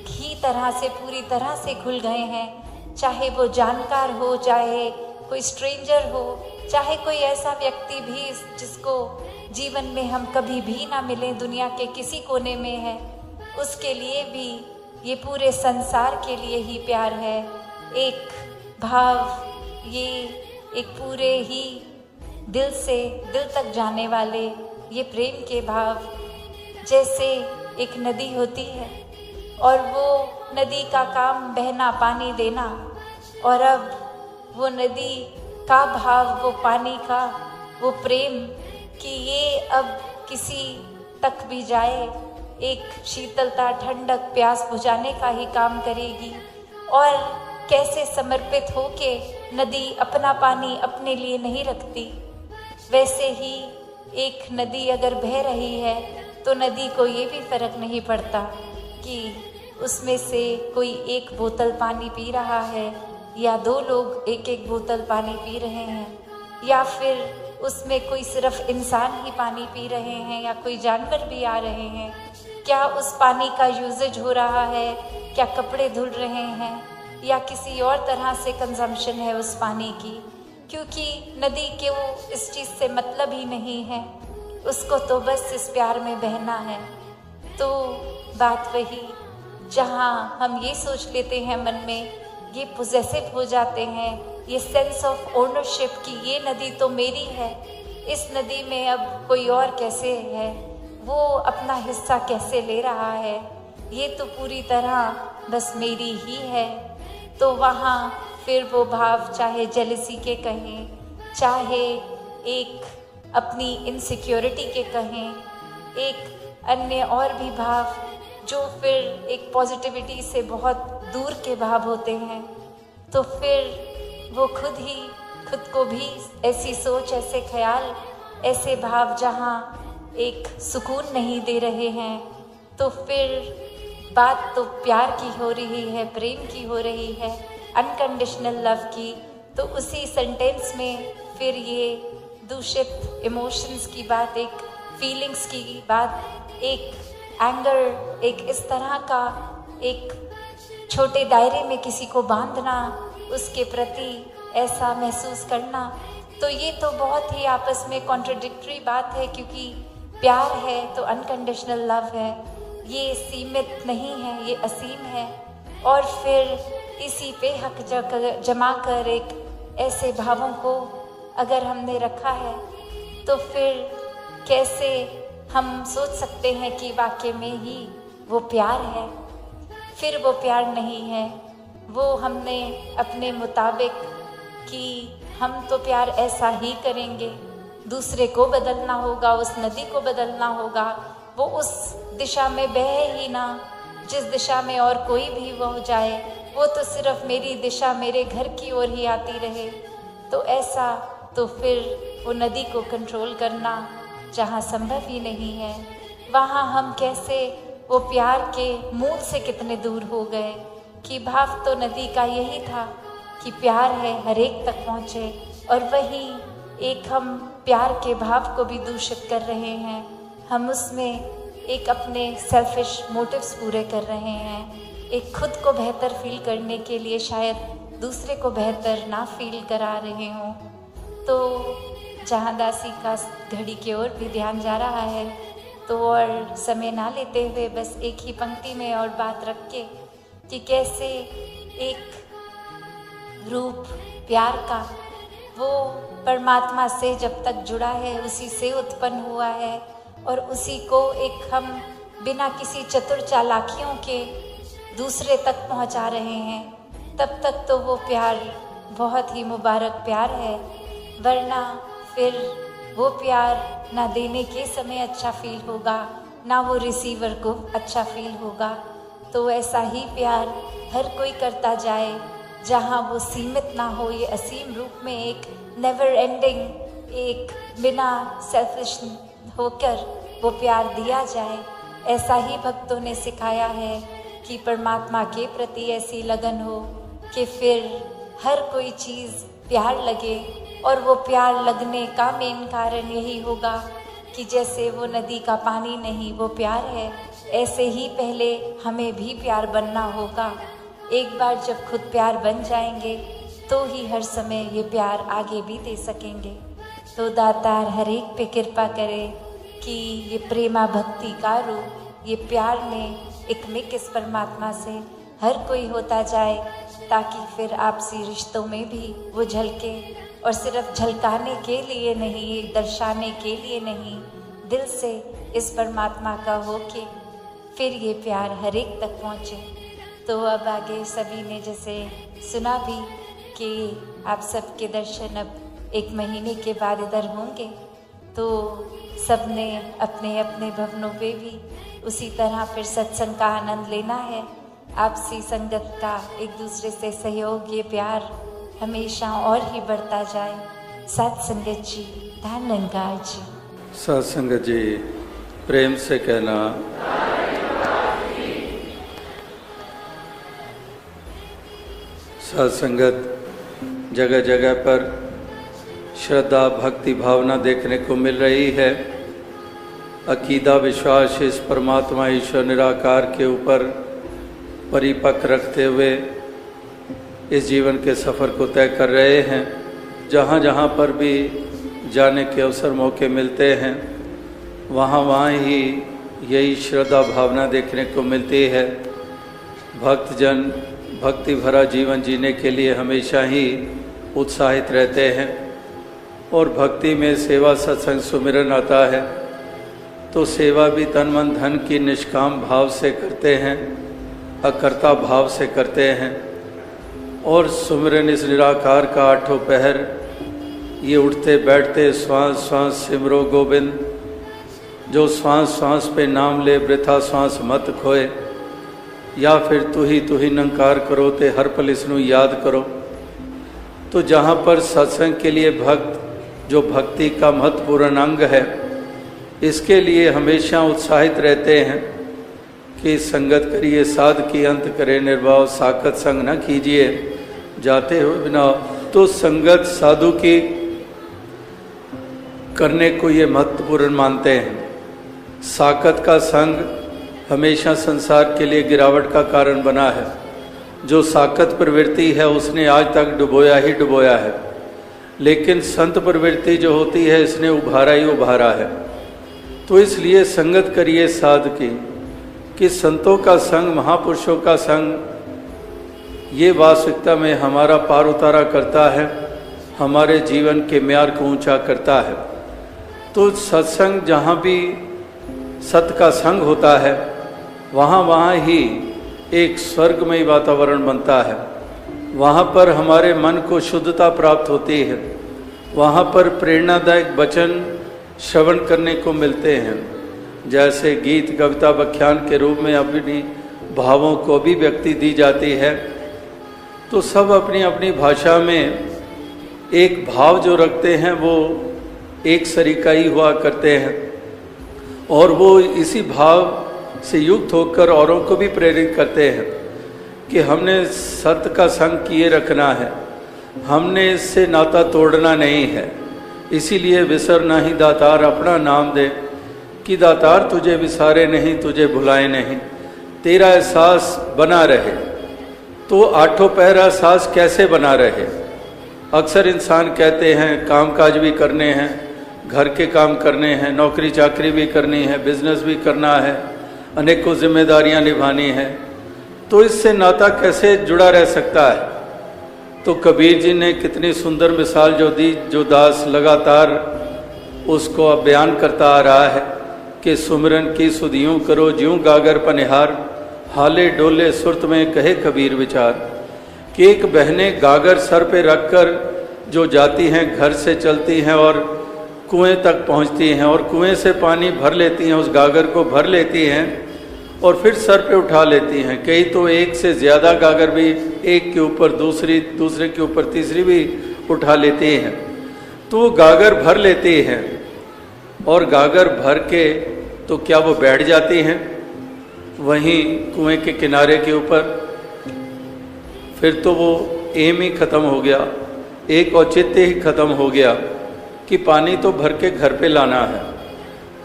Speaker 3: ही तरह से, पूरी तरह से घुल गए हैं, चाहे वो जानकार हो, चाहे कोई स्ट्रेंजर हो, चाहे कोई ऐसा व्यक्ति भी जिसको जीवन में हम कभी भी ना मिलें, दुनिया के किसी कोने में है, उसके लिए भी ये पूरे संसार के लिए ही प्यार है। एक भाव, ये एक पूरे ही दिल से दिल तक जाने वाले ये प्रेम के भाव, जैसे एक नदी होती है और वो नदी का काम बहना, पानी देना, और अब वो नदी का भाव, वो पानी का वो प्रेम कि ये अब किसी तक भी जाए, एक शीतलता, ठंडक, प्यास बुझाने का ही काम करेगी। और कैसे समर्पित होके नदी अपना पानी अपने लिए नहीं रखती, वैसे ही एक नदी अगर बह रही है तो नदी को ये भी फर्क नहीं पड़ता कि उसमें से कोई एक बोतल पानी पी रहा है या दो लोग एक एक बोतल पानी पी रहे हैं, या फिर उसमें कोई सिर्फ इंसान ही पानी पी रहे हैं या कोई जानवर भी आ रहे हैं। क्या उस पानी का यूजेज हो रहा है, क्या कपड़े धुल रहे हैं, या किसी और तरह से कंजम्पशन है उस पानी की, क्योंकि नदी के वो इस चीज़ से मतलब ही नहीं है, उसको तो बस इस प्यार में बहना है। तो बात वही, जहाँ हम ये सोच लेते हैं मन में, ये पोजेसिव हो जाते हैं, ये सेंस ऑफ ओनरशिप कि ये नदी तो मेरी है, इस नदी में अब कोई और कैसे है, वो अपना हिस्सा कैसे ले रहा है, ये तो पूरी तरह बस मेरी ही है। तो वहाँ फिर वो भाव, चाहे जेलसी के कहें, चाहे एक अपनी इनसिक्योरिटी के कहें, एक अन्य और भी भाव जो फिर एक पॉजिटिविटी से बहुत दूर के भाव होते हैं, तो फिर वो खुद को भी ऐसी सोच, ऐसे ख्याल, ऐसे भाव जहाँ एक सुकून नहीं दे रहे हैं, तो फिर बात तो प्यार की हो रही है, प्रेम की हो रही है, अनकंडीशनल लव की। तो उसी सेंटेंस में फिर ये दूषित इमोशंस की बात, एक फीलिंग्स की बात, एक एंगर, एक इस तरह का एक छोटे दायरे में किसी को बांधना, उसके प्रति ऐसा महसूस करना तो ये तो बहुत ही आपस में कॉन्ट्रडिक्टरी बात है, क्योंकि प्यार है तो अनकंडीशनल लव है, ये सीमित नहीं है, ये असीम है। और फिर इसी पे हक जमा कर एक ऐसे भावों को अगर हमने रखा है, तो फिर कैसे हम सोच सकते हैं कि वाकई में ही वो प्यार है? फिर वो प्यार नहीं है, वो हमने अपने मुताबिक कि हम तो प्यार ऐसा ही करेंगे, दूसरे को बदलना होगा, उस नदी को बदलना होगा, वो उस दिशा में बहे ही ना जिस दिशा में और कोई भी वो जाए, वो तो सिर्फ मेरी दिशा मेरे घर की ओर ही आती रहे। तो ऐसा तो फिर वो नदी को कंट्रोल करना जहाँ संभव ही नहीं है, वहाँ हम कैसे वो प्यार के मूल से कितने दूर हो गए कि भाव तो नदी का यही था कि प्यार है हर एक तक पहुँचे, और वही एक हम प्यार के भाव को भी दूषित कर रहे हैं। हम उसमें एक अपने सेल्फिश मोटिव्स पूरे कर रहे हैं, एक खुद को बेहतर फील करने के लिए शायद दूसरे को बेहतर ना फील करा रहे हों। तो जहाँ दासी का घड़ी की ओर भी ध्यान जा रहा है, तो और समय ना लेते हुए बस एक ही पंक्ति में और बात रख के कि कैसे एक रूप प्यार का वो परमात्मा से जब तक जुड़ा है, उसी से उत्पन्न हुआ है, और उसी को एक हम बिना किसी चतुर चालाकियों के दूसरे तक पहुंचा रहे हैं, तब तक तो वो प्यार बहुत ही मुबारक प्यार है। वरना फिर वो प्यार ना देने के समय अच्छा फील होगा, ना वो रिसीवर को अच्छा फील होगा। तो ऐसा ही प्यार हर कोई करता जाए, जहाँ वो सीमित ना हो, ये असीम रूप में एक नेवर एंडिंग, एक बिना सेल्फिश होकर वो प्यार दिया जाए। ऐसा ही भक्तों ने सिखाया है कि परमात्मा के प्रति ऐसी लगन हो कि फिर हर कोई चीज़ प्यार लगे, और वो प्यार लगने का मेन कारण यही होगा कि जैसे वो नदी का पानी नहीं वो प्यार है, ऐसे ही पहले हमें भी प्यार बनना होगा। एक बार जब खुद प्यार बन जाएंगे तो ही हर समय ये प्यार आगे भी दे सकेंगे। तो दातार हर एक पे कृपा करे कि ये प्रेमा भक्ति का रूप, ये प्यार में एक मिक इस परमात्मा से हर कोई होता जाए, ताकि फिर आपसी रिश्तों में भी वो झलके, और सिर्फ झलकाने के लिए नहीं, दर्शाने के लिए नहीं, दिल से इस परमात्मा का हो के फिर ये प्यार हर एक तक पहुँचे। तो अब आगे सभी ने जैसे सुना भी कि आप सबके दर्शन अब 1 महीने के बाद इधर होंगे, तो सब ने अपने अपने भवनों पे भी उसी तरह फिर सत्संग का आनंद लेना है। आपसी संगत का एक दूसरे से सहयोग, ये प्यार हमेशा और ही बढ़ता जाए। साथ संगत जी, धन निरंकार जी।
Speaker 4: साथ संगत जी प्रेम से कहना साथ संगत, जगह जगह पर श्रद्धा भक्ति भावना देखने को मिल रही है। अकीदा विश्वास इस परमात्मा ईश्वर निराकार के ऊपर परिपक्व रखते हुए इस जीवन के सफ़र को तय कर रहे हैं। जहाँ जहाँ पर भी जाने के अवसर मौके मिलते हैं, वहाँ वहाँ ही यही श्रद्धा भावना देखने को मिलती है। भक्तजन भक्ति भरा जीवन जीने के लिए हमेशा ही उत्साहित रहते हैं, और भक्ति में सेवा सत्संग सुमिरन आता है तो सेवा भी तन मन धन की निष्काम भाव से करते हैं, अकर्ता भाव से करते हैं। और सुमिरन इस निराकार का 8 पहर, ये उठते बैठते श्वास श्वास सिमरो गोविंद, जो श्वास श्वास पे नाम ले वृथा श्वास मत खोए, या फिर तू ही नंकार करो ते हर पल इसनु याद करो। तो जहाँ पर सत्संग के लिए भक्त, जो भक्ति का महत्वपूर्ण अंग है, इसके लिए हमेशा उत्साहित रहते हैं कि संगत करिए साध की अंत करे निर्भाव, साकत संग न कीजिए जाते हुए बिना। तो संगत साधु की करने को ये महत्वपूर्ण मानते हैं। साकत का संग हमेशा संसार के लिए गिरावट का कारण बना है। जो साकत प्रवृत्ति है उसने आज तक डुबोया ही डुबोया है। लेकिन संत प्रवृत्ति जो होती है इसने उभारा ही उभारा है। तो इसलिए संगत करिए साध की, कि संतों का संग, महापुरुषों का संग ये वास्तविकता में हमारा पार उतारा करता है, हमारे जीवन के म्यार को ऊंचा करता है। तो सत्संग, जहाँ भी सत का संग होता है वहाँ ही एक स्वर्गमय वातावरण बनता है। वहाँ पर हमारे मन को शुद्धता प्राप्त होती है, वहाँ पर प्रेरणादायक वचन श्रवण करने को मिलते हैं, जैसे गीत, कविता, व्याख्यान के रूप में अपनी भावों को अभिव्यक्ति दी जाती है। तो सब अपनी अपनी भाषा में एक भाव जो रखते हैं वो एक सरीका ही हुआ करते हैं, और वो इसी भाव से युक्त होकर औरों को भी प्रेरित करते हैं कि हमने सत्य का संग किए रखना है, हमने इससे नाता तोड़ना नहीं है। इसीलिए विसरना ही दातार अपना नाम दे, कि दातार तुझे विसारे नहीं, तुझे भुलाए नहीं, तेरा एहसास बना रहे। तो आठों पहर एहसास कैसे बना रहे? अक्सर इंसान कहते हैं कामकाज भी करने हैं, घर के काम करने हैं, नौकरी चाकरी भी करनी है, बिजनेस भी करना है, अनेकों जिम्मेदारियां निभानी है, तो इससे नाता कैसे जुड़ा रह सकता है? तो कबीर जी ने कितनी सुंदर मिसाल जो दी, जो दास लगातार उसको अब बयान करता आ रहा है कि सुमिरन की सुधियों करो ज्यों गागर पनिहार, हाले डोले सुरत में कहे कबीर विचार। कि एक बहनें गागर सर पे रखकर जो जाती हैं, घर से चलती हैं और कुएं तक पहुंचती हैं, और कुएं से पानी भर लेती हैं, उस गागर को भर लेती हैं और फिर सर पे उठा लेती हैं। कई तो एक से ज़्यादा गागर भी, एक के ऊपर दूसरी, दूसरे के ऊपर तीसरी भी उठा लेती हैं। तो वो गागर भर लेती हैं, और गागर भर के तो क्या वो बैठ जाती हैं वहीं कुएं के किनारे के ऊपर? फिर तो वो एम ही ख़त्म हो गया, एक औचित्य ही ख़त्म हो गया कि पानी तो भर के घर पे लाना है।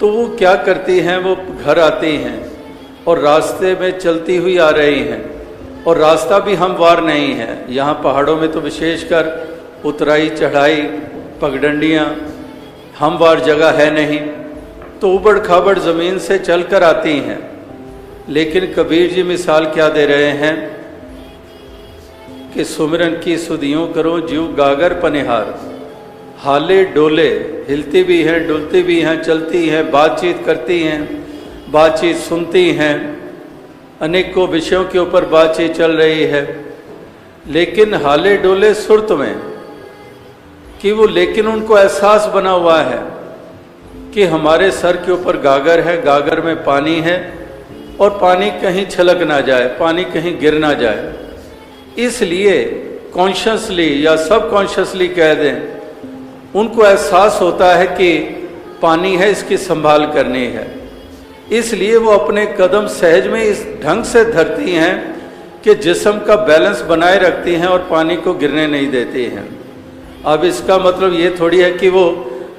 Speaker 4: तो वो क्या करती हैं, वो घर आती हैं और रास्ते में चलती हुई आ रही हैं, और रास्ता भी हमवार नहीं है। यहाँ पहाड़ों में तो विशेषकर उतराई चढ़ाई पगडंडियाँ हमवार जगह है नहीं, तो उबड़ खाबड़ ज़मीन से चल कर आती हैं। लेकिन कबीर जी मिसाल क्या दे रहे हैं कि सुमिरन की सुधियों करो ज्यों गागर पनिहार, हाले डोले, हिलती भी हैं, डुलती भी हैं, चलती हैं, बातचीत करती हैं, बातचीत सुनती हैं, अनेकों विषयों के ऊपर बातचीत चल रही है, लेकिन हाले डोले सुरत में, कि वो लेकिन उनको एहसास बना हुआ है कि हमारे सर के ऊपर गागर है, गागर में पानी है, और पानी कहीं छलक ना जाए, पानी कहीं गिर ना जाए। इसलिए कॉन्शियसली या सब कॉन्शियसली कह दें, उनको एहसास होता है कि पानी है, इसकी संभाल करनी है। इसलिए वो अपने कदम सहज में इस ढंग से धरती हैं कि जिस्म का बैलेंस बनाए रखती हैं और पानी को गिरने नहीं देती हैं। अब इसका मतलब ये थोड़ी है कि वो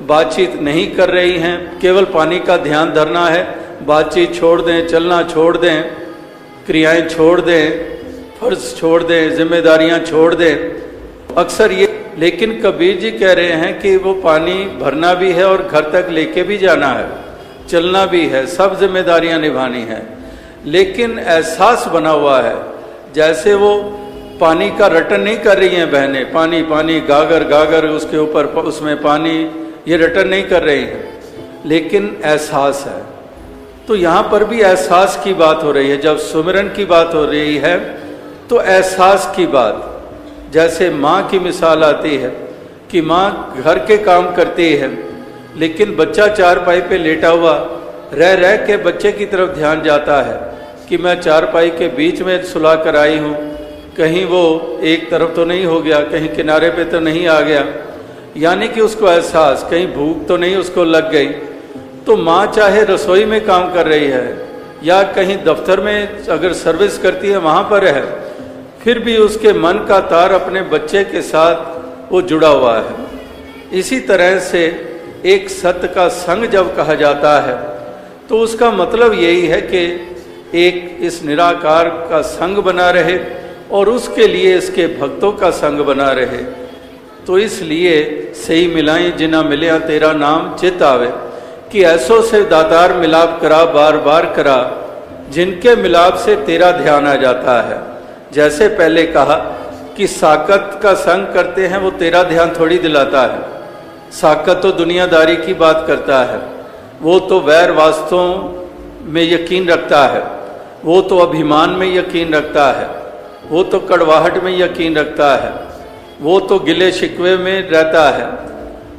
Speaker 4: बातचीत नहीं कर रही हैं, केवल पानी का ध्यान धरना है, बातचीत छोड़ दें, चलना छोड़ दें, क्रियाएं छोड़ दें, फर्ज छोड़ दें, जिम्मेदारियां छोड़ दें। अक्सर ये, लेकिन कबीर जी कह रहे हैं कि वो पानी भरना भी है और घर तक लेके भी जाना है, चलना भी है, सब जिम्मेदारियां निभानी है, लेकिन एहसास बना हुआ है। जैसे वो पानी का रटन नहीं कर रही हैं बहनें, पानी पानी, गागर गागर, उसके ऊपर उसमें पानी, ये रटन नहीं कर रही हैं, लेकिन एहसास है। तो यहाँ पर भी एहसास की बात हो रही है। जब सुमिरन की बात हो रही है तो एहसास की बात, जैसे माँ की मिसाल आती है कि माँ घर के काम करती है, लेकिन बच्चा चारपाई पे लेटा हुआ रह रह के बच्चे की तरफ ध्यान जाता है कि मैं चारपाई के बीच में सुला कर आई हूँ, कहीं वो एक तरफ तो नहीं हो गया, कहीं किनारे पे तो नहीं आ गया, यानी कि उसको एहसास, कहीं भूख तो नहीं उसको लग गई। तो माँ चाहे रसोई में काम कर रही है या कहीं दफ्तर में अगर सर्विस करती है वहाँ पर है, फिर भी उसके मन का तार अपने बच्चे के साथ वो जुड़ा हुआ है। इसी तरह से एक सत्य का संग जब कहा जाता है तो उसका मतलब यही है कि एक इस निराकार का संग बना रहे और उसके लिए इसके भक्तों का संग बना रहे। तो इसलिए सही मिलाई जिना मिलिया तेरा नाम चित आवे, कि ऐसों से दातार मिलाप करा बार बार करा जिनके मिलाप से तेरा ध्यान आ जाता है। जैसे पहले कहा कि साकत का संग करते हैं वो तेरा ध्यान थोड़ी दिलाता है। साकत तो दुनियादारी की बात करता है, वो तो वैर वास्तवों में यकीन रखता है, वो तो अभिमान में यकीन रखता है, वो तो कड़वाहट में यकीन रखता है, वो तो गिले शिकवे में रहता है,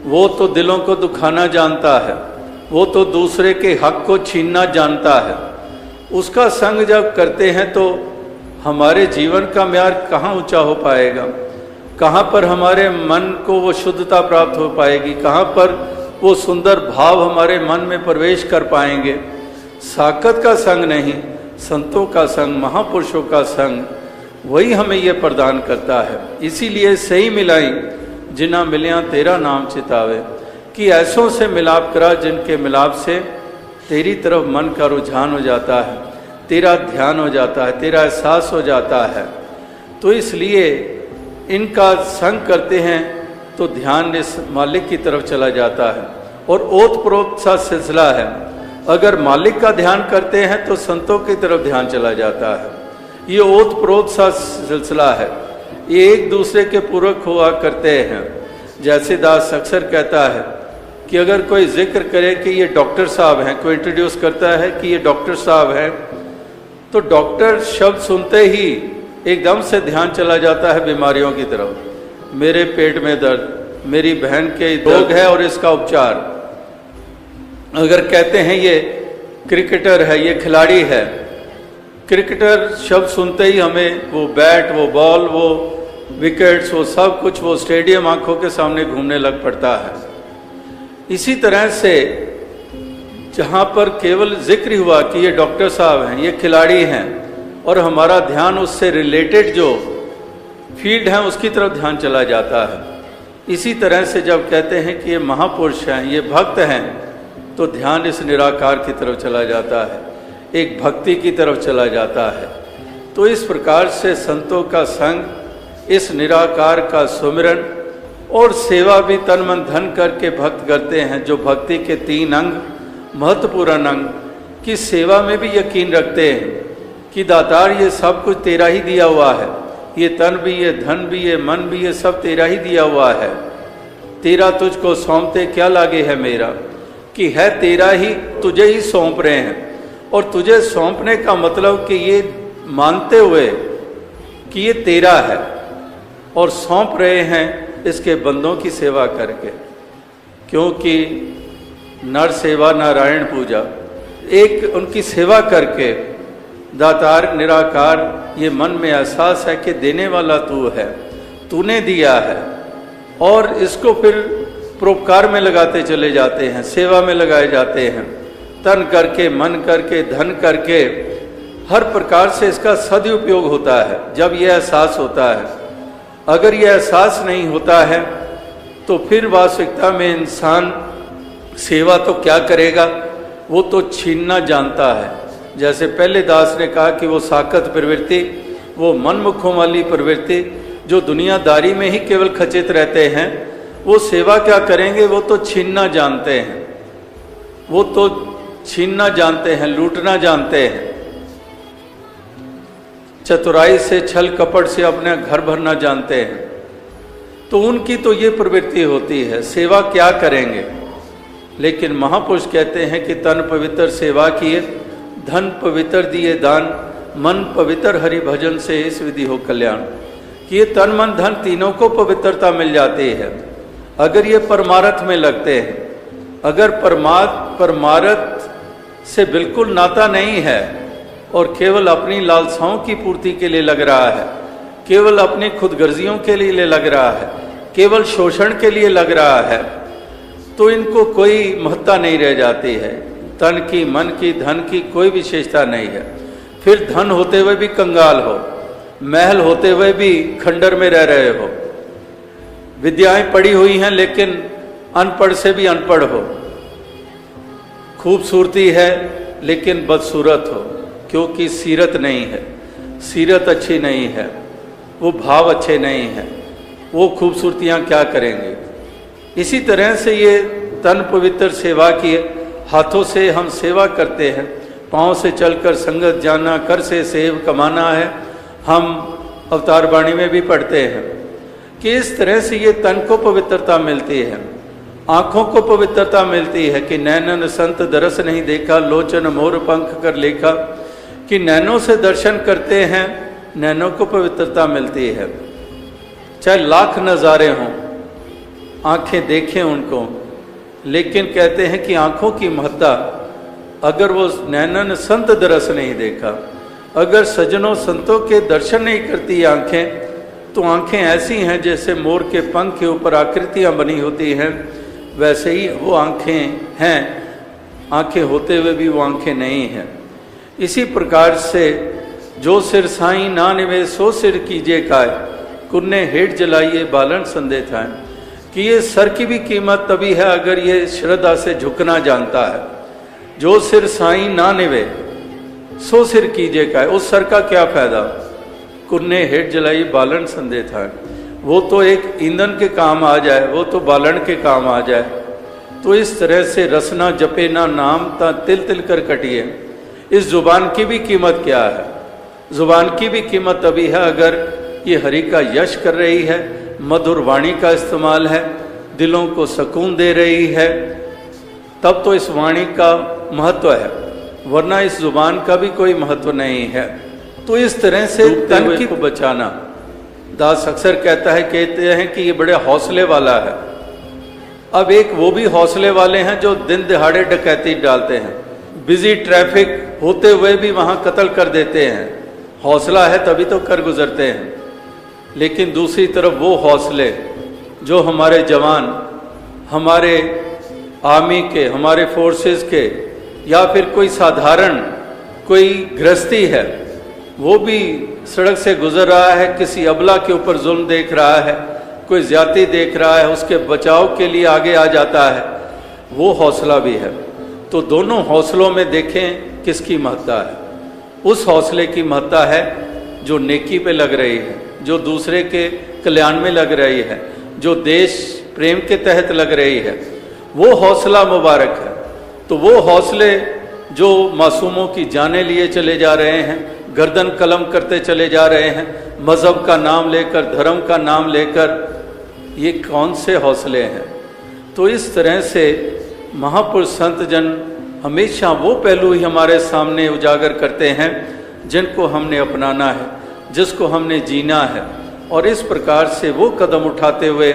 Speaker 4: वो तो दिलों को दुखाना जानता है, वो तो दूसरे के हक को छीनना जानता है। उसका संग जब करते हैं तो हमारे जीवन का म्यार कहाँ ऊंचा हो पाएगा, कहाँ पर हमारे मन को वो शुद्धता प्राप्त हो पाएगी, कहाँ पर वो सुंदर भाव हमारे मन में प्रवेश कर पाएंगे। साकत का संग नहीं, संतों का संग, महापुरुषों का संग, वही हमें ये प्रदान करता है। इसीलिए सही मिलाई जिना मिलिया तेरा नाम चितावे, कि ऐसों से मिलाप करा जिनके मिलाप से तेरी तरफ मन का रुझान हो जाता है, तेरा ध्यान हो जाता है, तेरा एहसास हो जाता है। तो इसलिए इनका संग करते हैं तो ध्यान इस मालिक की तरफ चला जाता है। और ओत प्रोत सा सिलसिला है, अगर मालिक का ध्यान करते हैं तो संतों की तरफ ध्यान चला जाता है। ये ओत प्रोत सा सिलसिला है, ये एक दूसरे के पूरक हुआ करते हैं। जैसे दास अक्सर कहता है कि अगर कोई जिक्र करे कि ये डॉक्टर साहब हैं, कोई इंट्रोड्यूस करता है कि ये डॉक्टर साहब हैं, तो डॉक्टर शब्द सुनते ही एकदम से ध्यान चला जाता है बीमारियों की तरफ। मेरे पेट में दर्द, मेरी बहन के रोग है और इसका उपचार। अगर कहते हैं ये क्रिकेटर है, ये खिलाड़ी है, क्रिकेटर शब्द सुनते ही हमें वो बैट, वो बॉल, वो विकेट्स, वो सब कुछ, वो स्टेडियम आंखों के सामने घूमने लग पड़ता है। इसी तरह से जहाँ पर केवल जिक्र हुआ कि ये डॉक्टर साहब हैं, ये खिलाड़ी हैं, और हमारा ध्यान उससे रिलेटेड जो फील्ड है उसकी तरफ ध्यान चला जाता है। इसी तरह से जब कहते हैं कि ये महापुरुष हैं, ये भक्त हैं, तो ध्यान इस निराकार की तरफ चला जाता है, एक भक्ति की तरफ चला जाता है। तो इस प्रकार से संतों का संग, इस निराकार का सुमिरन और सेवा भी तन मन धन करके भक्त करते हैं, जो भक्ति के 3 अंग, महत्वपूर्ण अंग की सेवा में भी यकीन रखते हैं कि दातार ये सब कुछ तेरा ही दिया हुआ है, ये तन भी, ये धन भी, ये मन भी, ये सब तेरा ही दिया हुआ है। तेरा तुझको सौंपते क्या लागे है मेरा, कि है तेरा ही, तुझे ही सौंप रहे हैं। और तुझे सौंपने का मतलब कि ये मानते हुए कि ये तेरा है, और सौंप रहे हैं इसके बंदों की सेवा करके, क्योंकि नर सेवा नारायण पूजा, एक उनकी सेवा करके दातार निराकार ये मन में एहसास है कि देने वाला तू है, तूने दिया है, और इसको फिर परोपकार में लगाते चले जाते हैं, सेवा में लगाए जाते हैं, तन करके, मन करके, धन करके, हर प्रकार से इसका सदुपयोग होता है जब यह एहसास होता है। अगर यह एहसास नहीं होता है तो फिर वास्तविकता में इंसान सेवा तो क्या करेगा, वो तो छीनना जानता है। जैसे पहले दास ने कहा कि वो साकत प्रवृत्ति, वो मनमुखों वाली प्रवृत्ति जो दुनियादारी में ही केवल खचित रहते हैं, वो सेवा क्या करेंगे, वो तो छीनना जानते हैं, वो तो छीनना जानते हैं, लूटना जानते हैं, चतुराई से, छल कपट से अपने घर भरना जानते हैं। तो उनकी तो ये प्रवृत्ति होती है, सेवा क्या करेंगे। लेकिन महापुरुष कहते हैं कि तन पवित्र सेवा किए, धन पवित्र दिए दान, मन पवित्र हरि भजन से इस विधि हो कल्याण। कि ये तन मन धन तीनों को पवित्रता मिल जाती है अगर ये परमार्थ में लगते हैं। अगर परमार्थ से बिल्कुल नाता नहीं है और केवल अपनी लालसाओं की पूर्ति के लिए लग रहा है, केवल अपनी खुदगर्जियों के लिए लग रहा है, केवल शोषण के लिए लग रहा है, तो इनको कोई महत्ता नहीं रह जाती है। तन की, मन की, धन की कोई विशेषता नहीं है। फिर धन होते हुए भी कंगाल हो, महल होते हुए भी खंडर में रह रहे हो, विद्याएं पढ़ी हुई हैं लेकिन अनपढ़ से भी अनपढ़ हो, खूबसूरती है लेकिन बदसूरत हो, क्योंकि सीरत नहीं है, सीरत अच्छी नहीं है, वो भाव अच्छे नहीं है, वो खूबसूरतियाँ क्या करेंगे। इसी तरह से ये तन पवित्र सेवा की, हाथों से हम सेवा करते हैं, पाँव से चलकर संगत जाना, कर से सेव कमाना है। हम अवतार वाणी में भी पढ़ते हैं कि इस तरह से ये तन को पवित्रता मिलती है, आँखों को पवित्रता मिलती है कि नैनन संत दरस नहीं देखा, लोचन मोर पंख कर लेखा, कि नैनों से दर्शन करते हैं, नैनों को पवित्रता मिलती है। चाहे लाख नज़ारे हों, आंखें देखें उनको, लेकिन कहते हैं कि आंखों की महत्ता, अगर वो नैनन संत दरस नहीं देखा, अगर सज्जनों संतों के दर्शन नहीं करती आंखें, तो आंखें ऐसी हैं जैसे मोर के पंख के ऊपर आकृतियां बनी होती हैं, वैसे ही वो आंखें हैं, आंखें होते हुए भी वो आंखें नहीं हैं। इसी प्रकार से जो सिर साईं ना निवे सो सिर कीजिए काय, कुन्ने हेठ जलाइए बालन संदेह थाए, कि ये सर की भी कीमत तभी है अगर ये श्रद्धा से झुकना जानता है। जो सिर साईं ना निवे सो सिर कीजिए काय, उस सर का क्या फायदा, कुन्ने हेठ जलाई बालन संदेह थाए, वो तो एक ईंधन के काम आ जाए, वो तो बालन के काम आ जाए। तो इस तरह से रसना जपे ना नाम ता तिल तिल कर कटिए, इस जुबान की भी कीमत क्या है। जुबान की भी कीमत तभी है अगर ये हरि का यश कर रही है, मधुर वाणी का इस्तेमाल है, दिलों को सुकून दे रही है, तब तो इस वाणी का महत्व है, वरना इस जुबान का भी कोई महत्व नहीं है। तो इस तरह से तन की को बचाना, दास अक्सर कहते हैं कि ये बड़े हौसले वाला है। अब एक वो भी हौसले वाले हैं जो दिन दिहाड़े डकैती डालते हैं, बिजी ट्रैफिक होते हुए भी वहां कत्ल कर देते हैं, हौसला है तभी तो कर गुजरते हैं। लेकिन दूसरी तरफ वो हौसले जो हमारे जवान, हमारे आर्मी के, हमारे फोर्सेस के, या फिर कोई साधारण कोई गृहस्थी है, वो भी सड़क से गुजर रहा है, किसी अबला के ऊपर जुल्म देख रहा है, कोई ज्यादती देख रहा है, उसके बचाव के लिए आगे आ जाता है, वो हौसला भी है। तो दोनों हौसलों में देखें किसकी महत्ता है। उस हौसले की महत्ता है जो नेकी पे लग रही है, जो दूसरे के कल्याण में लग रही है, जो देश प्रेम के तहत लग रही है, वो हौसला मुबारक है। तो वो हौसले जो मासूमों की जानें लिए चले जा रहे हैं, गर्दन कलम करते चले जा रहे हैं, मजहब का नाम लेकर, धर्म का नाम लेकर, ये कौन से हौसले हैं। तो इस तरह से महापुरुष संत जन हमेशा वो पहलू ही हमारे सामने उजागर करते हैं जिनको हमने अपनाना है, जिसको हमने जीना है, और इस प्रकार से वो कदम उठाते हुए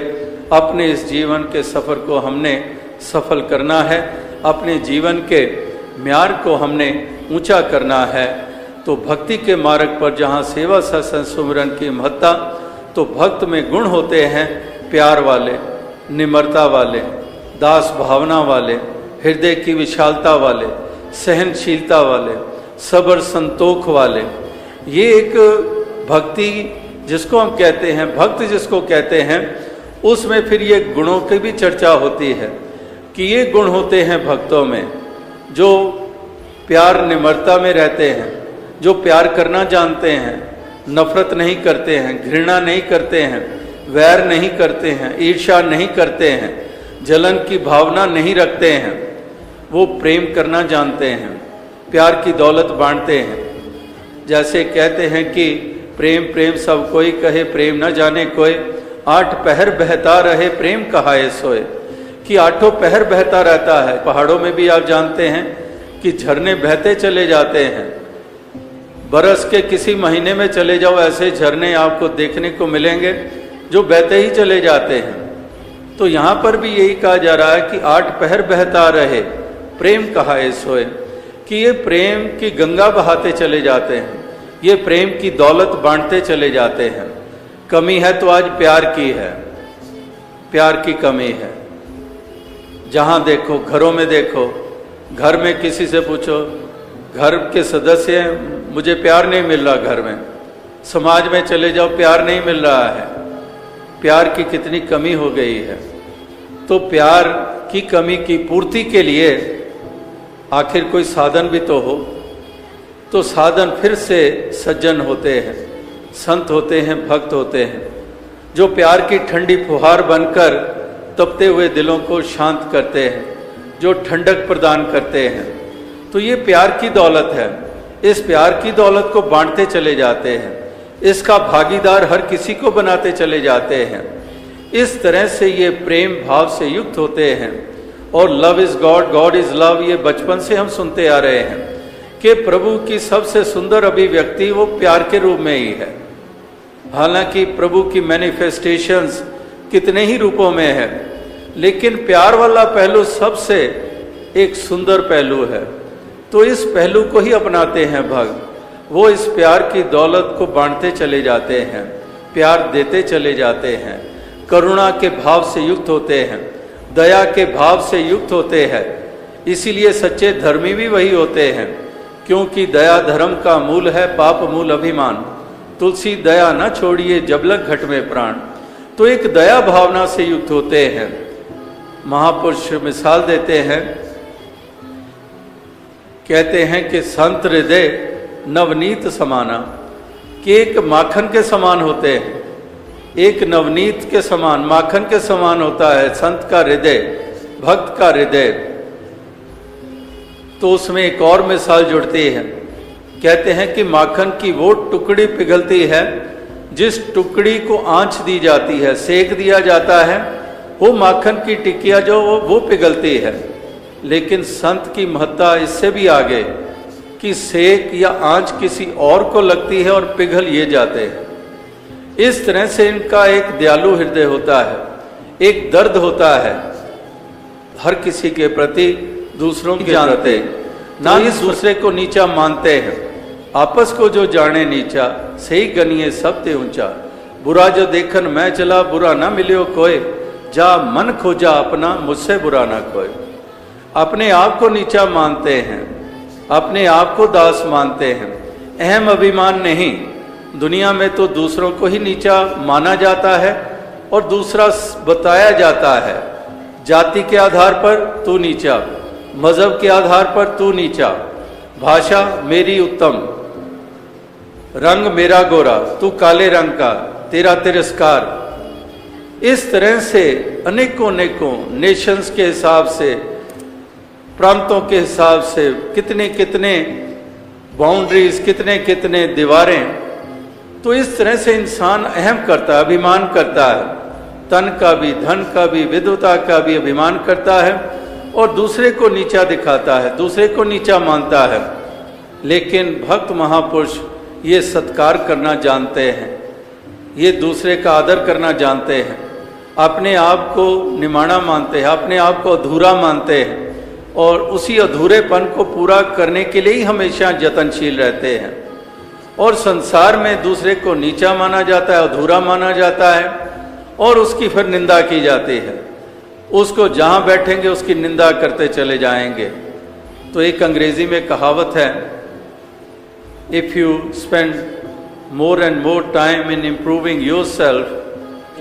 Speaker 4: अपने इस जीवन के सफ़र को हमने सफल करना है, अपने जीवन के म्यार को हमने ऊंचा करना है। तो भक्ति के मार्ग पर जहाँ सेवा सत्संग सुमिरन की महत्ता, तो भक्त में गुण होते हैं प्यार वाले, निम्रता वाले, दास भावना वाले, हृदय की विशालता वाले, सहनशीलता वाले, सब्र संतोख वाले। ये एक भक्ति जिसको हम कहते हैं, भक्त जिसको कहते हैं, उसमें फिर ये गुणों की भी चर्चा होती है कि ये गुण होते हैं भक्तों में जो प्यार निम्रता में रहते हैं, जो प्यार करना जानते हैं, नफरत नहीं करते हैं, घृणा नहीं करते हैं, वैर नहीं करते हैं, ईर्ष्या नहीं करते हैं, जलन की भावना नहीं रखते हैं, वो प्रेम करना जानते हैं, प्यार की दौलत बांटते हैं। जैसे कहते हैं कि प्रेम प्रेम सब कोई कहे, प्रेम न जाने कोई, 8 पहर बहता रहे प्रेम कहाए सोए, कि 8 पहर बहता रहता है। पहाड़ों में भी आप जानते हैं कि झरने बहते चले जाते हैं, बरस के किसी महीने में चले जाओ, ऐसे झरने आपको देखने को मिलेंगे जो बहते ही चले जाते हैं। तो यहाँ पर भी यही कहा जा रहा है कि 8 पहर बहता रहे प्रेम कहाए सोए, कि ये प्रेम की गंगा बहाते चले जाते हैं, ये प्रेम की दौलत बांटते चले जाते हैं। कमी है तो आज प्यार की है, प्यार की कमी है। जहाँ देखो, घरों में देखो, घर में किसी से पूछो, घर के सदस्य हैं, मुझे प्यार नहीं मिल रहा घर में। समाज में चले जाओ, प्यार नहीं मिल रहा है। प्यार की कितनी कमी हो गई है। तो प्यार की कमी की पूर्ति के लिए आखिर कोई साधन भी तो हो, तो साधन फिर से सज्जन होते हैं, संत होते हैं, भक्त होते हैं। जो प्यार की ठंडी फुहार बनकर तपते हुए दिलों को शांत करते हैं, जो ठंडक प्रदान करते हैं। तो ये प्यार की दौलत है। इस प्यार की दौलत को बांटते चले जाते हैं, इसका भागीदार हर किसी को बनाते चले जाते हैं। इस तरह से ये प्रेम भाव से युक्त होते हैं। और love is God, God is love, ये बचपन से हम सुनते आ रहे हैं कि प्रभु की सबसे सुंदर अभिव्यक्ति वो प्यार के रूप में ही है। हालांकि प्रभु की मैनिफेस्टेशंस कितने ही रूपों में है, लेकिन प्यार वाला पहलू सबसे एक सुंदर पहलू है। तो इस पहलू को ही अपनाते हैं भक्त। वो इस प्यार की दौलत को बांटते चले जाते हैं, प्यार देते चले जाते हैं, करुणा के भाव से युक्त होते हैं, दया के भाव से युक्त होते हैं। इसीलिए सच्चे धर्मी भी वही होते हैं, क्योंकि दया धर्म का मूल है, पाप मूल अभिमान। तुलसी दया न छोड़िए जब लग घट में प्राण। तो एक दया भावना से युक्त होते हैं। महापुरुष मिसाल देते हैं, कहते हैं कि संत हृदय नवनीत समाना, कि एक माखन के समान होते हैं, एक नवनीत के समान, माखन के समान होता है संत का हृदय, भक्त का हृदय। तो उसमें एक और मिसाल जुड़ती है। कहते हैं कि माखन की वो टुकड़ी पिघलती है जिस टुकड़ी को आंच दी जाती है, सेक दिया जाता है, वो माखन की टिकिया जो वो पिघलती है। लेकिन संत की महत्ता इससे भी आगे कि सेक या आंच किसी और को लगती है और पिघल ये जाते हैं। इस तरह से इनका एक दयालु हृदय होता है, एक दर्द होता है हर किसी के प्रति, दूसरों के जानते, ना इस दूसरे को नीचा मानते हैं। आपस को जो जाने नीचा, सही गनिए सब ते ऊंचा। बुरा जो देखन मैं चला, बुरा ना मिलियो कोई, जा मन खोजा अपना, मुझसे बुरा ना कोई। अपने आप को नीचा मानते हैं, अपने आप को दास मानते हैं, अहम अभिमान नहीं। दुनिया में तो दूसरों को ही नीचा माना जाता है और दूसरा बताया जाता है। जाति के आधार पर तू नीचा, मजहब के आधार पर तू नीचा, भाषा मेरी उत्तम, रंग मेरा गोरा, तू काले रंग का, तेरा तिरस्कार। इस तरह से अनेकों अनेकों नेशंस के हिसाब से, प्रांतों के हिसाब से कितने कितने बाउंड्रीज, कितने कितने दीवारें। तो इस तरह से इंसान अहम करता है, अभिमान करता है, तन का भी, धन का भी, विद्वता का भी अभिमान करता है और दूसरे को नीचा दिखाता है, दूसरे को नीचा मानता है। लेकिन भक्त महापुरुष ये सत्कार करना जानते हैं, ये दूसरे का आदर करना जानते हैं, अपने आप को निमाणा मानते हैं, अपने आप को अधूरा मानते हैं और उसी अधूरेपन को पूरा करने के लिए ही हमेशा यत्नशील रहते हैं। और संसार में दूसरे को नीचा माना जाता है, अधूरा माना जाता है और उसकी फिर निंदा की जाती है। उसको जहाँ बैठेंगे उसकी निंदा करते चले जाएंगे। तो एक अंग्रेजी में कहावत है, if you spend more and more time in improving yourself,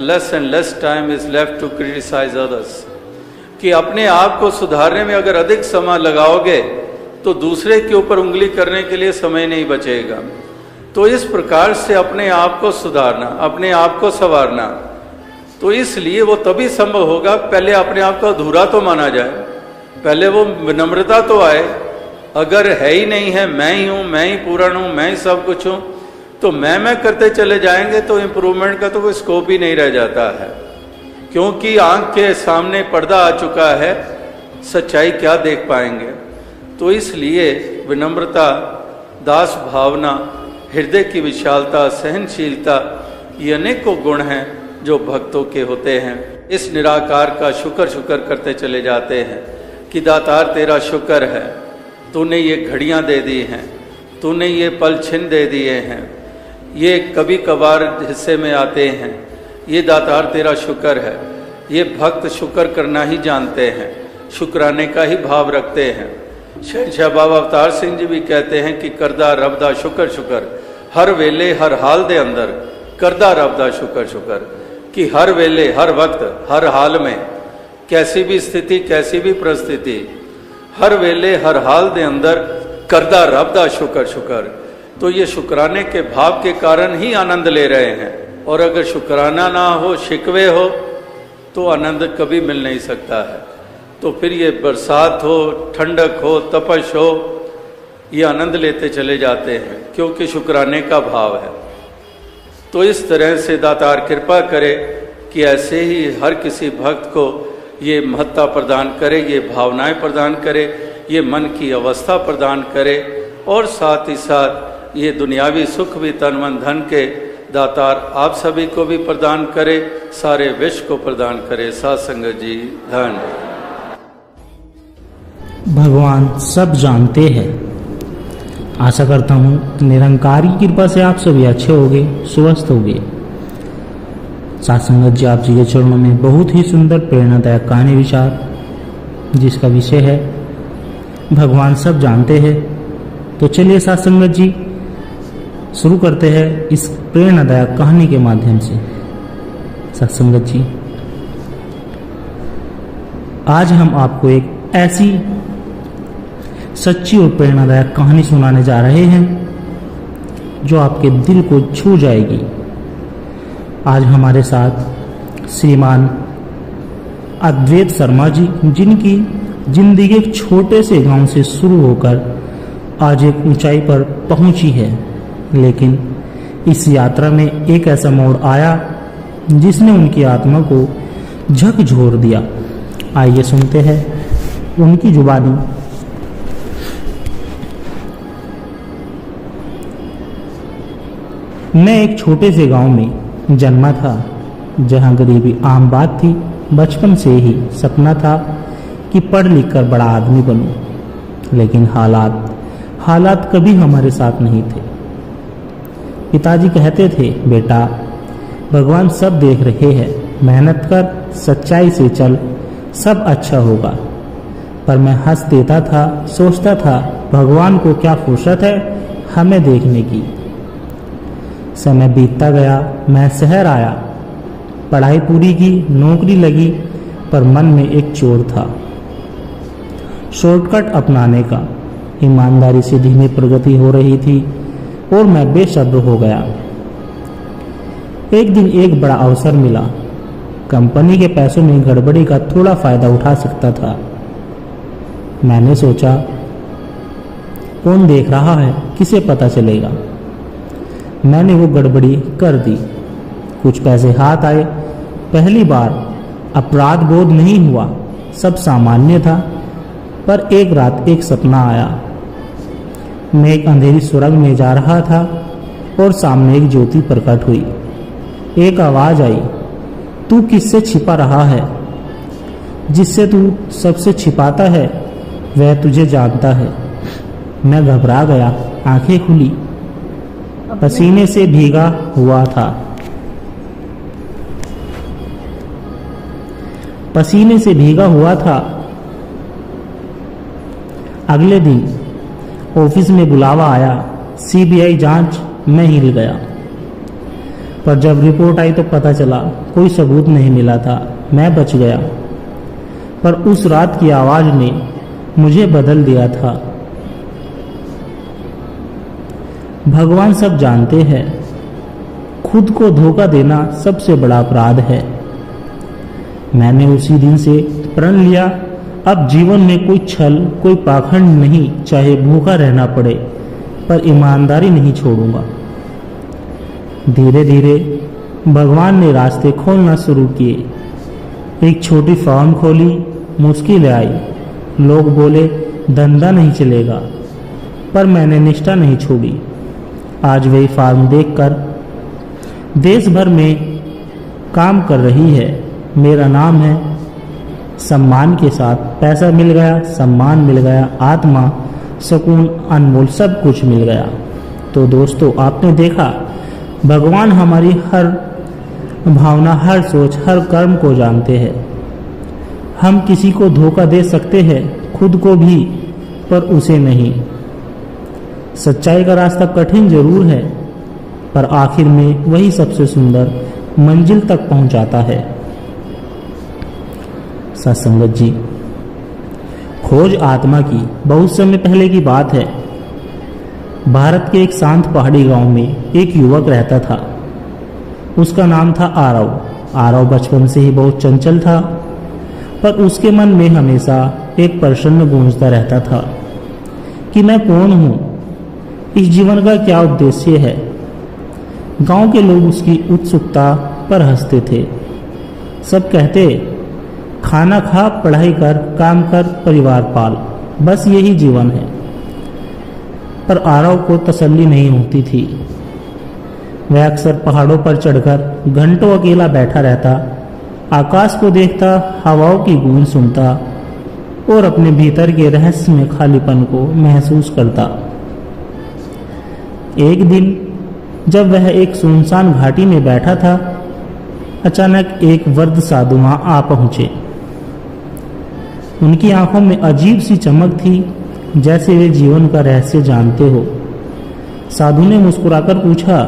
Speaker 4: less and less time is left to criticise others. कि अपने आप को सुधारने में अगर अधिक समय लगाओगे तो दूसरे के ऊपर उंगली करने के लिए समय नहीं बचेगा। तो इस प्रकार से अपने आप को सुधारना, अपने आप को संवारना, तो इसलिए वो तभी संभव होगा पहले अपने आप को अधूरा तो माना जाए, पहले वो विनम्रता तो आए। अगर है ही नहीं है, मैं ही हूँ, मैं ही पूर्ण हूँ, मैं ही सब कुछ हूँ, तो मैं करते चले जाएंगे तो इम्प्रूवमेंट का तो कोई स्कोप ही नहीं रह जाता है। क्योंकि आंख के सामने पर्दा आ चुका है, सच्चाई क्या देख पाएंगे। तो इसलिए विनम्रता, दास भावना, हृदय की विशालता, सहनशीलता, ये अनेकों गुण हैं जो भक्तों के होते हैं। इस निराकार का शुक्र करते चले जाते हैं कि दातार तेरा शुक्र है, तूने ये घड़ियां दे दी हैं, तूने ये पल छिन दे दिए हैं, ये कभी कभार हिस्से में आते हैं, ये दातार तेरा शुक्र है। ये भक्त शुक्र करना ही जानते हैं, शुक्राने का ही भाव रखते हैं। शहंशाह बाबा अवतार सिंह जी भी कहते हैं कि करदा रब दा शुक्र शुक्र, हर वेले हर हाल दे अंदर करदा रब दा शुक्र शुक्र। कि हर वेले, हर वक्त, हर हाल में, कैसी भी स्थिति, कैसी भी परिस्थिति, हर वेले हर हाल दे अंदर करदा रब दा शुक्र शुक्र। तो ये शुक्राने के भाव के कारण ही आनंद ले रहे हैं और अगर शुक्राना ना हो, शिकवे हो, तो आनंद कभी मिल नहीं सकता है। तो फिर ये बरसात हो, ठंडक हो, तपश हो, ये आनंद लेते चले जाते हैं क्योंकि शुक्राने का भाव है। तो इस तरह से दातार कृपा करे कि ऐसे ही हर किसी भक्त को ये महत्ता प्रदान करे, ये भावनाएं प्रदान करे, ये मन की अवस्था प्रदान करे, और साथ ही साथ ये दुनियावी सुख भी तन मन धन के दातार आप सभी को भी प्रदान करे, सारे विश्व को प्रदान करे। साथ संगत जी धन।
Speaker 5: भगवान सब जानते हैं। आशा करता हूँ निरंकार की कृपा से आप सभी अच्छे होंगे, स्वस्थ होंगे। साथ संगत जी, आप जी के चरणों में बहुत ही सुंदर प्रेरणादायक कहानी विचार, जिसका विषय है भगवान सब जानते हैं। तो चलिए साथ संगत जी शुरू करते हैं इस प्रेरणादायक कहानी के माध्यम से। साथ संगत जी, आज हम आपको एक ऐसी सच्ची और प्रेरणादायक कहानी सुनाने जा रहे हैं जो आपके दिल को छू जाएगी। आज हमारे साथ श्रीमान अद्वैत शर्मा जी, जिनकी जिंदगी एक छोटे से गांव से शुरू होकर आज एक ऊंचाई पर पहुंची है, लेकिन इस यात्रा में एक ऐसा मोड़ आया जिसने उनकी आत्मा को झकझोर दिया। आइए सुनते हैं उनकी जुबानी। मैं एक छोटे से गांव में जन्मा था, जहां गरीबी आम बात थी। बचपन से ही सपना था कि पढ़ लिख कर बड़ा आदमी बनूं, लेकिन हालात कभी हमारे साथ नहीं थे। पिताजी कहते थे, बेटा भगवान सब देख रहे हैं, मेहनत कर, सच्चाई से चल, सब अच्छा होगा। पर मैं हंस देता था, सोचता था भगवान को क्या फुर्सत है हमें देखने की। समय बीतता गया, मैं शहर आया, पढ़ाई पूरी की, नौकरी लगी, पर मन में एक चोर था, शॉर्टकट अपनाने का। ईमानदारी से धीमी प्रगति हो रही थी और मैं बेसब्र हो गया। एक दिन एक बड़ा अवसर मिला, कंपनी के पैसों में गड़बड़ी का थोड़ा फायदा उठा सकता था। मैंने सोचा, कौन देख रहा है, किसे पता चलेगा। मैंने वो गड़बड़ी कर दी, कुछ पैसे हाथ आए। पहली बार अपराध बोध नहीं हुआ, सब सामान्य था। पर एक रात एक सपना आया। मैं एक अंधेरी सुरंग में जा रहा था और सामने एक ज्योति प्रकट हुई। एक आवाज आई, तू किससे छिपा रहा है? जिससे तू सबसे छिपाता है वह तुझे जानता है। मैं घबरा गया, आंखें खुली, पसीने से भीगा हुआ था। पसीने से भीगा हुआ था। अगले दिन ऑफिस में बुलावा आया, सीबीआई जांच। मैं हिल गया, पर जब रिपोर्ट आई तो पता चला कोई सबूत नहीं मिला था। मैं बच गया, पर उस रात की आवाज ने मुझे बदल दिया था। भगवान सब जानते हैं, खुद को धोखा देना सबसे बड़ा अपराध है। मैंने उसी दिन से प्रण लिया, अब जीवन में कोई छल, कोई पाखंड नहीं, चाहे भूखा रहना पड़े, पर ईमानदारी नहीं छोड़ूंगा। धीरे धीरे भगवान ने रास्ते खोलना शुरू किए। एक छोटी फर्म खोली, मुश्किल आई, लोग बोले धंधा नहीं चलेगा, पर मैंने निष्ठा नहीं छोड़ी। आज वही फार्म देखकर देश भर में काम कर रही है। मेरा नाम है, सम्मान के साथ पैसा मिल गया, सम्मान मिल गया, आत्मा, सुकून, अनमोल सब कुछ मिल गया। तो दोस्तों, आपने देखा भगवान हमारी हर भावना, हर सोच, हर कर्म को जानते हैं। हम किसी को धोखा दे सकते हैं, खुद को भी, पर उसे नहीं। सच्चाई का रास्ता कठिन जरूर है, पर आखिर में वही सबसे सुंदर मंजिल तक पहुंचाता है। सत्संगत जी, खोज आत्मा की बहुत समय पहले की बात है। भारत के एक शांत पहाड़ी गांव में एक युवक रहता था। उसका नाम था आरव। आरव बचपन से ही बहुत चंचल था, पर उसके मन में हमेशा एक प्रश्न गूंजता रहता था कि मैं कौन हूँ, इस जीवन का क्या उद्देश्य है। गांव के लोग उसकी उत्सुकता पर हंसते थे। सब कहते, खाना खा, पढ़ाई कर, काम कर, परिवार पाल, बस यही जीवन है। पर आरव को तसल्ली नहीं होती थी। वह अक्सर पहाड़ों पर चढ़कर घंटों अकेला बैठा रहता, आकाश को देखता, हवाओं की गूंज सुनता और अपने भीतर के रहस्य में खालीपन को महसूस करता। एक दिन जब वह एक सुनसान घाटी में बैठा था, अचानक एक वृद्ध साधु वहां आ पहुंचे। उनकी आंखों में अजीब सी चमक थी, जैसे वे जीवन का रहस्य जानते हो। साधु ने मुस्कुराकर पूछा,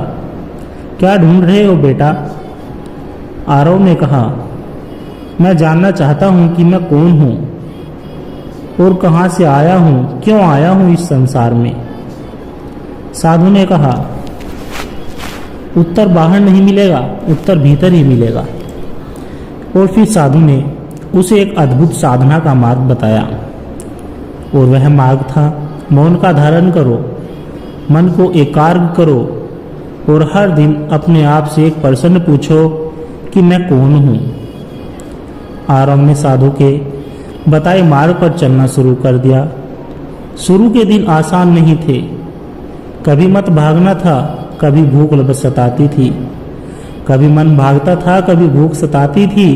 Speaker 5: क्या ढूंढ रहे हो बेटा? आरव ने कहा, मैं जानना चाहता हूं कि मैं कौन हूं और कहां से आया हूं, क्यों आया हूं इस संसार में। साधु ने कहा, उत्तर बाहर नहीं मिलेगा, उत्तर भीतर ही मिलेगा। और फिर साधु ने उसे एक अद्भुत साधना का मार्ग बताया, और वह मार्ग था, मौन का धारण करो, मन को एकाग्र करो और हर दिन अपने आप से एक प्रश्न पूछो कि मैं कौन हूं। आरव ने साधु के बताए मार्ग पर चलना शुरू कर दिया। शुरू के दिन आसान नहीं थे। कभी मत भागना था, कभी भूख सताती थी, कभी मन भागता था, कभी भूख सताती थी,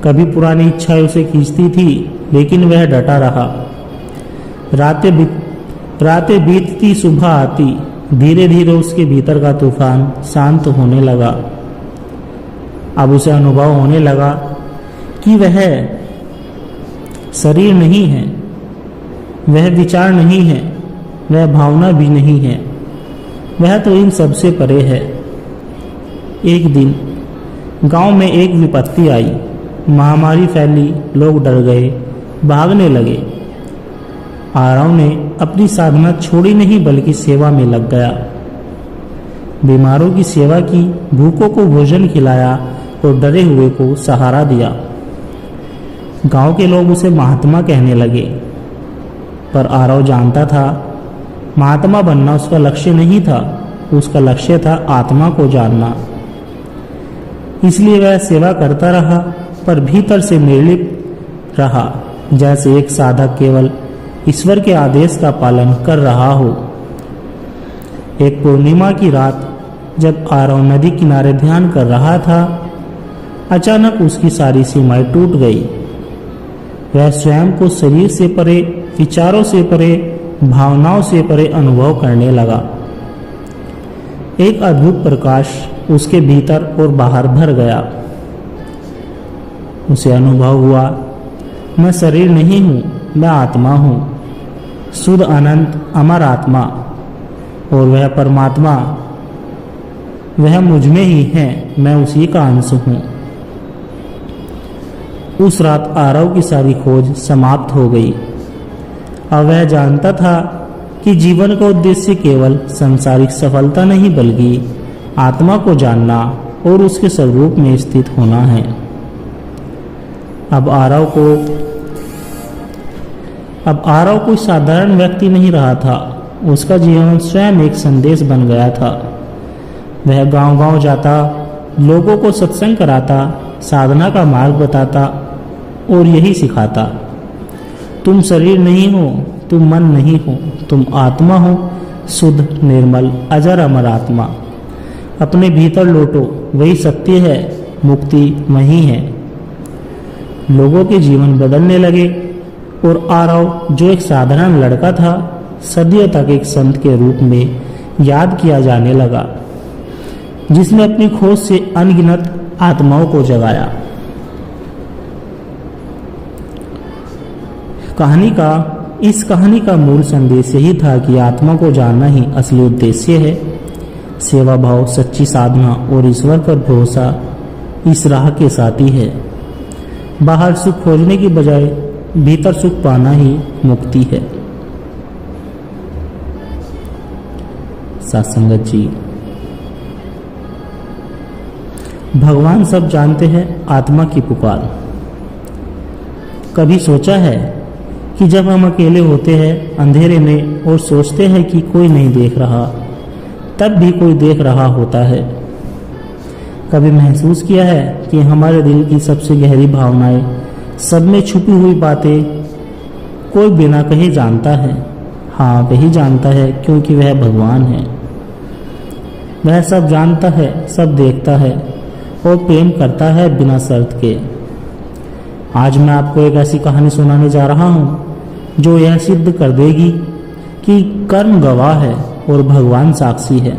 Speaker 5: कभी पुरानी इच्छाएं उसे खींचती थी, लेकिन वह डटा रहा। रातें बीतती, सुबह आती, धीरे धीरे उसके भीतर का तूफान शांत होने लगा। अब उसे अनुभव होने लगा कि वह शरीर नहीं है, वह विचार नहीं है, वह भावना भी नहीं है, वह तो इन सबसे परे है। एक दिन गांव में एक विपत्ति आई, महामारी फैली, लोग डर गए, भागने लगे। आरव ने अपनी साधना छोड़ी नहीं, बल्कि सेवा में लग गया। बीमारों की सेवा की, भूखों को भोजन खिलाया और डरे हुए को सहारा दिया। गांव के लोग उसे महात्मा कहने लगे, पर आरव जानता था महात्मा बनना उसका लक्ष्य नहीं था, उसका लक्ष्य था आत्मा को जानना। इसलिए वह सेवा करता रहा, पर भीतर से निर्लिप्त रहा, जैसे एक साधक केवल ईश्वर के आदेश का पालन कर रहा हो। एक पूर्णिमा की रात जब आरव नदी किनारे ध्यान कर रहा था, अचानक उसकी सारी सीमाएं टूट गई। वह स्वयं को शरीर से परे, विचारों से परे, भावनाओं से परे अनुभव करने लगा। एक अद्भुत प्रकाश उसके भीतर और बाहर भर गया। उसे अनुभव हुआ, मैं शरीर नहीं हूँ, मैं आत्मा हूँ, शुद्ध अनंत अमर आत्मा, और वह परमात्मा वह मुझ में ही है, मैं उसी का अंश हूँ। उस रात आरव की सारी खोज समाप्त हो गई। अब वह जानता था कि जीवन का उद्देश्य केवल सांसारिक सफलता नहीं, बल्कि आत्मा को जानना और उसके स्वरूप में स्थित होना है। अब आरव कोई साधारण व्यक्ति नहीं रहा था, उसका जीवन स्वयं एक संदेश बन गया था। वह गांव-गांव जाता, लोगों को सत्संग कराता, साधना का मार्ग बताता और यही सिखाता, तुम शरीर नहीं हो, तुम मन नहीं हो, तुम आत्मा हो, शुद्ध, निर्मल, अजर अमर आत्मा। अपने भीतर लौटो, वही सत्य है, मुक्ति वही है। लोगों के जीवन बदलने लगे और आरव, जो एक साधारण लड़का था, सदियों तक एक संत के रूप में याद किया जाने लगा, जिसने अपनी खोज से अनगिनत आत्माओं को जगाया। इस कहानी का मूल संदेश यही था कि आत्मा को जानना ही असली उद्देश्य है। सेवा भाव, सच्ची साधना और ईश्वर पर भरोसा इस राह के साथी है। बाहर सुख खोजने की बजाय भीतर सुख पाना ही मुक्ति है। साथ संगत जी, भगवान सब जानते हैं आत्मा की पुकार। कभी सोचा है कि जब हम अकेले होते हैं अंधेरे में और सोचते हैं कि कोई नहीं देख रहा, तब भी कोई देख रहा होता है। कभी महसूस किया है कि हमारे दिल की सबसे गहरी भावनाएं, सब में छुपी हुई बातें कोई बिना कहे जानता है। हाँ, वही जानता है क्योंकि वह भगवान है। वह सब जानता है, सब देखता है और प्रेम करता है बिना शर्त के। आज मैं आपको एक ऐसी कहानी सुनाने जा रहा हूँ जो यह सिद्ध कर देगी कि कर्म गवाह है और भगवान साक्षी है।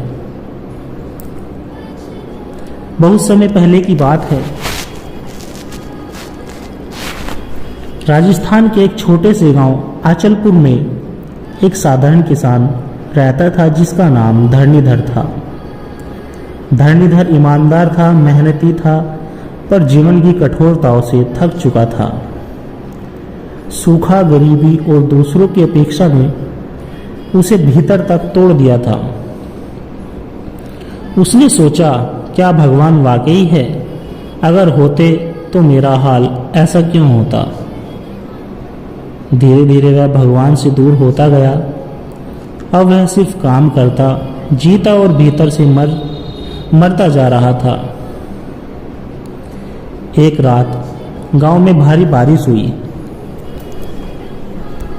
Speaker 5: बहुत समय पहले की बात है। राजस्थान के एक छोटे से गांव आचलपुर में एक साधारण किसान रहता था जिसका नाम धरणीधर था। धरणीधर ईमानदार था, मेहनती था, पर जीवन की कठोरताओं से थक चुका था। सूखा, गरीबी और दूसरों की अपेक्षा ने उसे भीतर तक तोड़ दिया था। उसने सोचा, क्या भगवान वाकई है? अगर होते तो मेरा हाल ऐसा क्यों होता? धीरे धीरे वह भगवान से दूर होता गया। अब वह सिर्फ काम करता, जीता और भीतर से मरता जा रहा था। एक रात गांव में भारी बारिश हुई।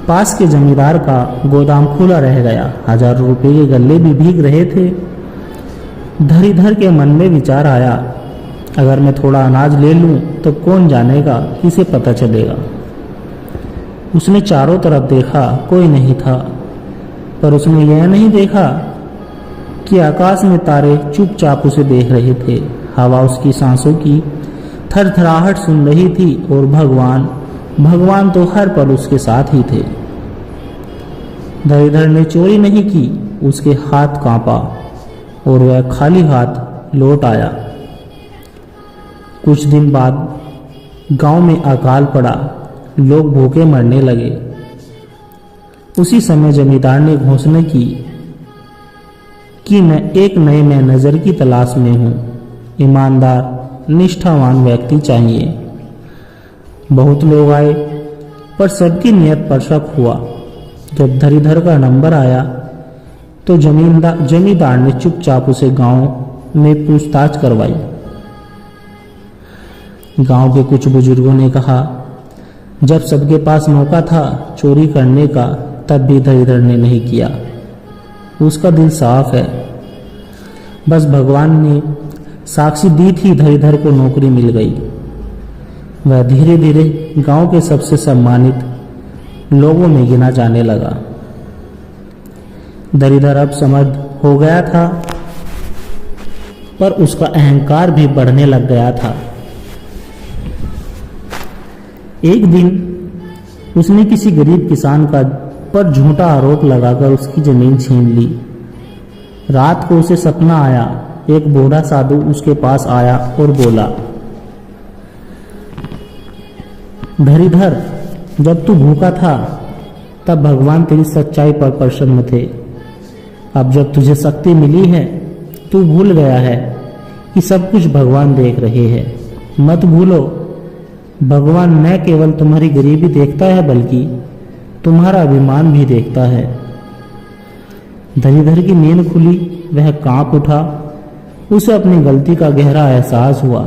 Speaker 5: पास के जमींदार का गोदाम खुला रह गया। हजारों रुपए के गल्ले भी भीग रहे थे। धरीधर के मन में विचार आया, अगर मैं थोड़ा अनाज ले लूं तो कौन जानेगा, किसे पता चलेगा। उसने चारों तरफ देखा, कोई नहीं था। पर उसने यह नहीं देखा कि आकाश में तारे चुपचाप उसे देख रहे थे। हवा उसकी सांसों की थरथराहट सुन रही थी और भगवान तो हर पल उसके साथ ही थे। धरीधर ने चोरी नहीं की, उसके हाथ कांपा और वह खाली हाथ लौट आया। कुछ दिन बाद गांव में अकाल पड़ा, लोग भूखे मरने लगे। उसी समय जमींदार ने घोषणा की कि मैं एक नए मैनेजर की तलाश में हूं। ईमानदार, निष्ठावान व्यक्ति चाहिए। बहुत लोग आए, पर सबकी नियत पर शक हुआ। जब धरीधर का नंबर आया तो जमींदार ने चुपचाप उसे गांव में पूछताछ करवाई। गांव के कुछ बुजुर्गों ने कहा, जब सबके पास मौका था चोरी करने का, तब भी धरीधर ने नहीं किया। उसका दिल साफ है। बस भगवान ने साक्षी दी थी, धरीधर को नौकरी मिल गई। वह धीरे धीरे गांव के सबसे सम्मानित लोगों में गिना जाने लगा। धरीधर अब समर्थ हो गया था, पर उसका अहंकार भी बढ़ने लग गया था। एक दिन उसने किसी गरीब किसान पर झूठा आरोप लगाकर उसकी जमीन छीन ली। रात को उसे सपना आया। एक बूढ़ा साधु उसके पास आया और बोला, धरीधर, जब तू भूखा था तब भगवान तेरी सच्चाई पर प्रसन्न थे। अब जब तुझे शक्ति मिली है, तू भूल गया है कि सब कुछ भगवान देख रहे हैं। मत भूलो, भगवान न केवल तुम्हारी गरीबी देखता है बल्कि तुम्हारा अभिमान भी देखता है। धरीधर की नींद खुली, वह कांप उठा। उसे अपनी गलती का गहरा एहसास हुआ।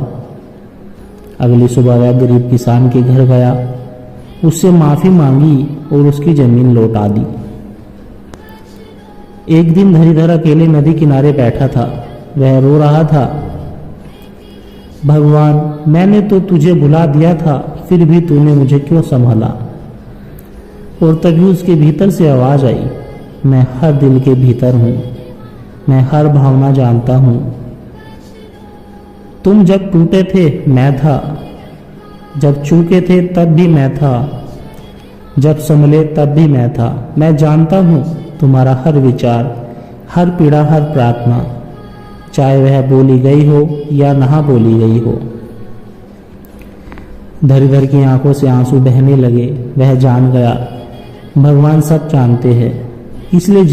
Speaker 5: अगली सुबह वह गरीब किसान के घर गया, उससे माफी मांगी और उसकी जमीन लौटा दी। एक दिन धरीधर अकेले नदी किनारे बैठा था। वह रो रहा था, भगवान, मैंने तो तुझे बुला दिया था, फिर भी तूने मुझे क्यों संभाला? और तभी उसके भीतर से आवाज आई, मैं हर दिल के भीतर हूं, मैं हर भावना जानता हूं। तुम जब टूटे थे मैं था, जब चूके थे तब भी मैं था, जब संभले तब भी मैं था। मैं जानता हूं तुम्हारा हर विचार, हर पीड़ा, हर प्रार्थना, चाहे वह बोली गई हो या ना बोली गई हो। धरीधर की आंखों से आंसू बहने लगे। वह जान गया भगवान सब जानते हैं, इसलिए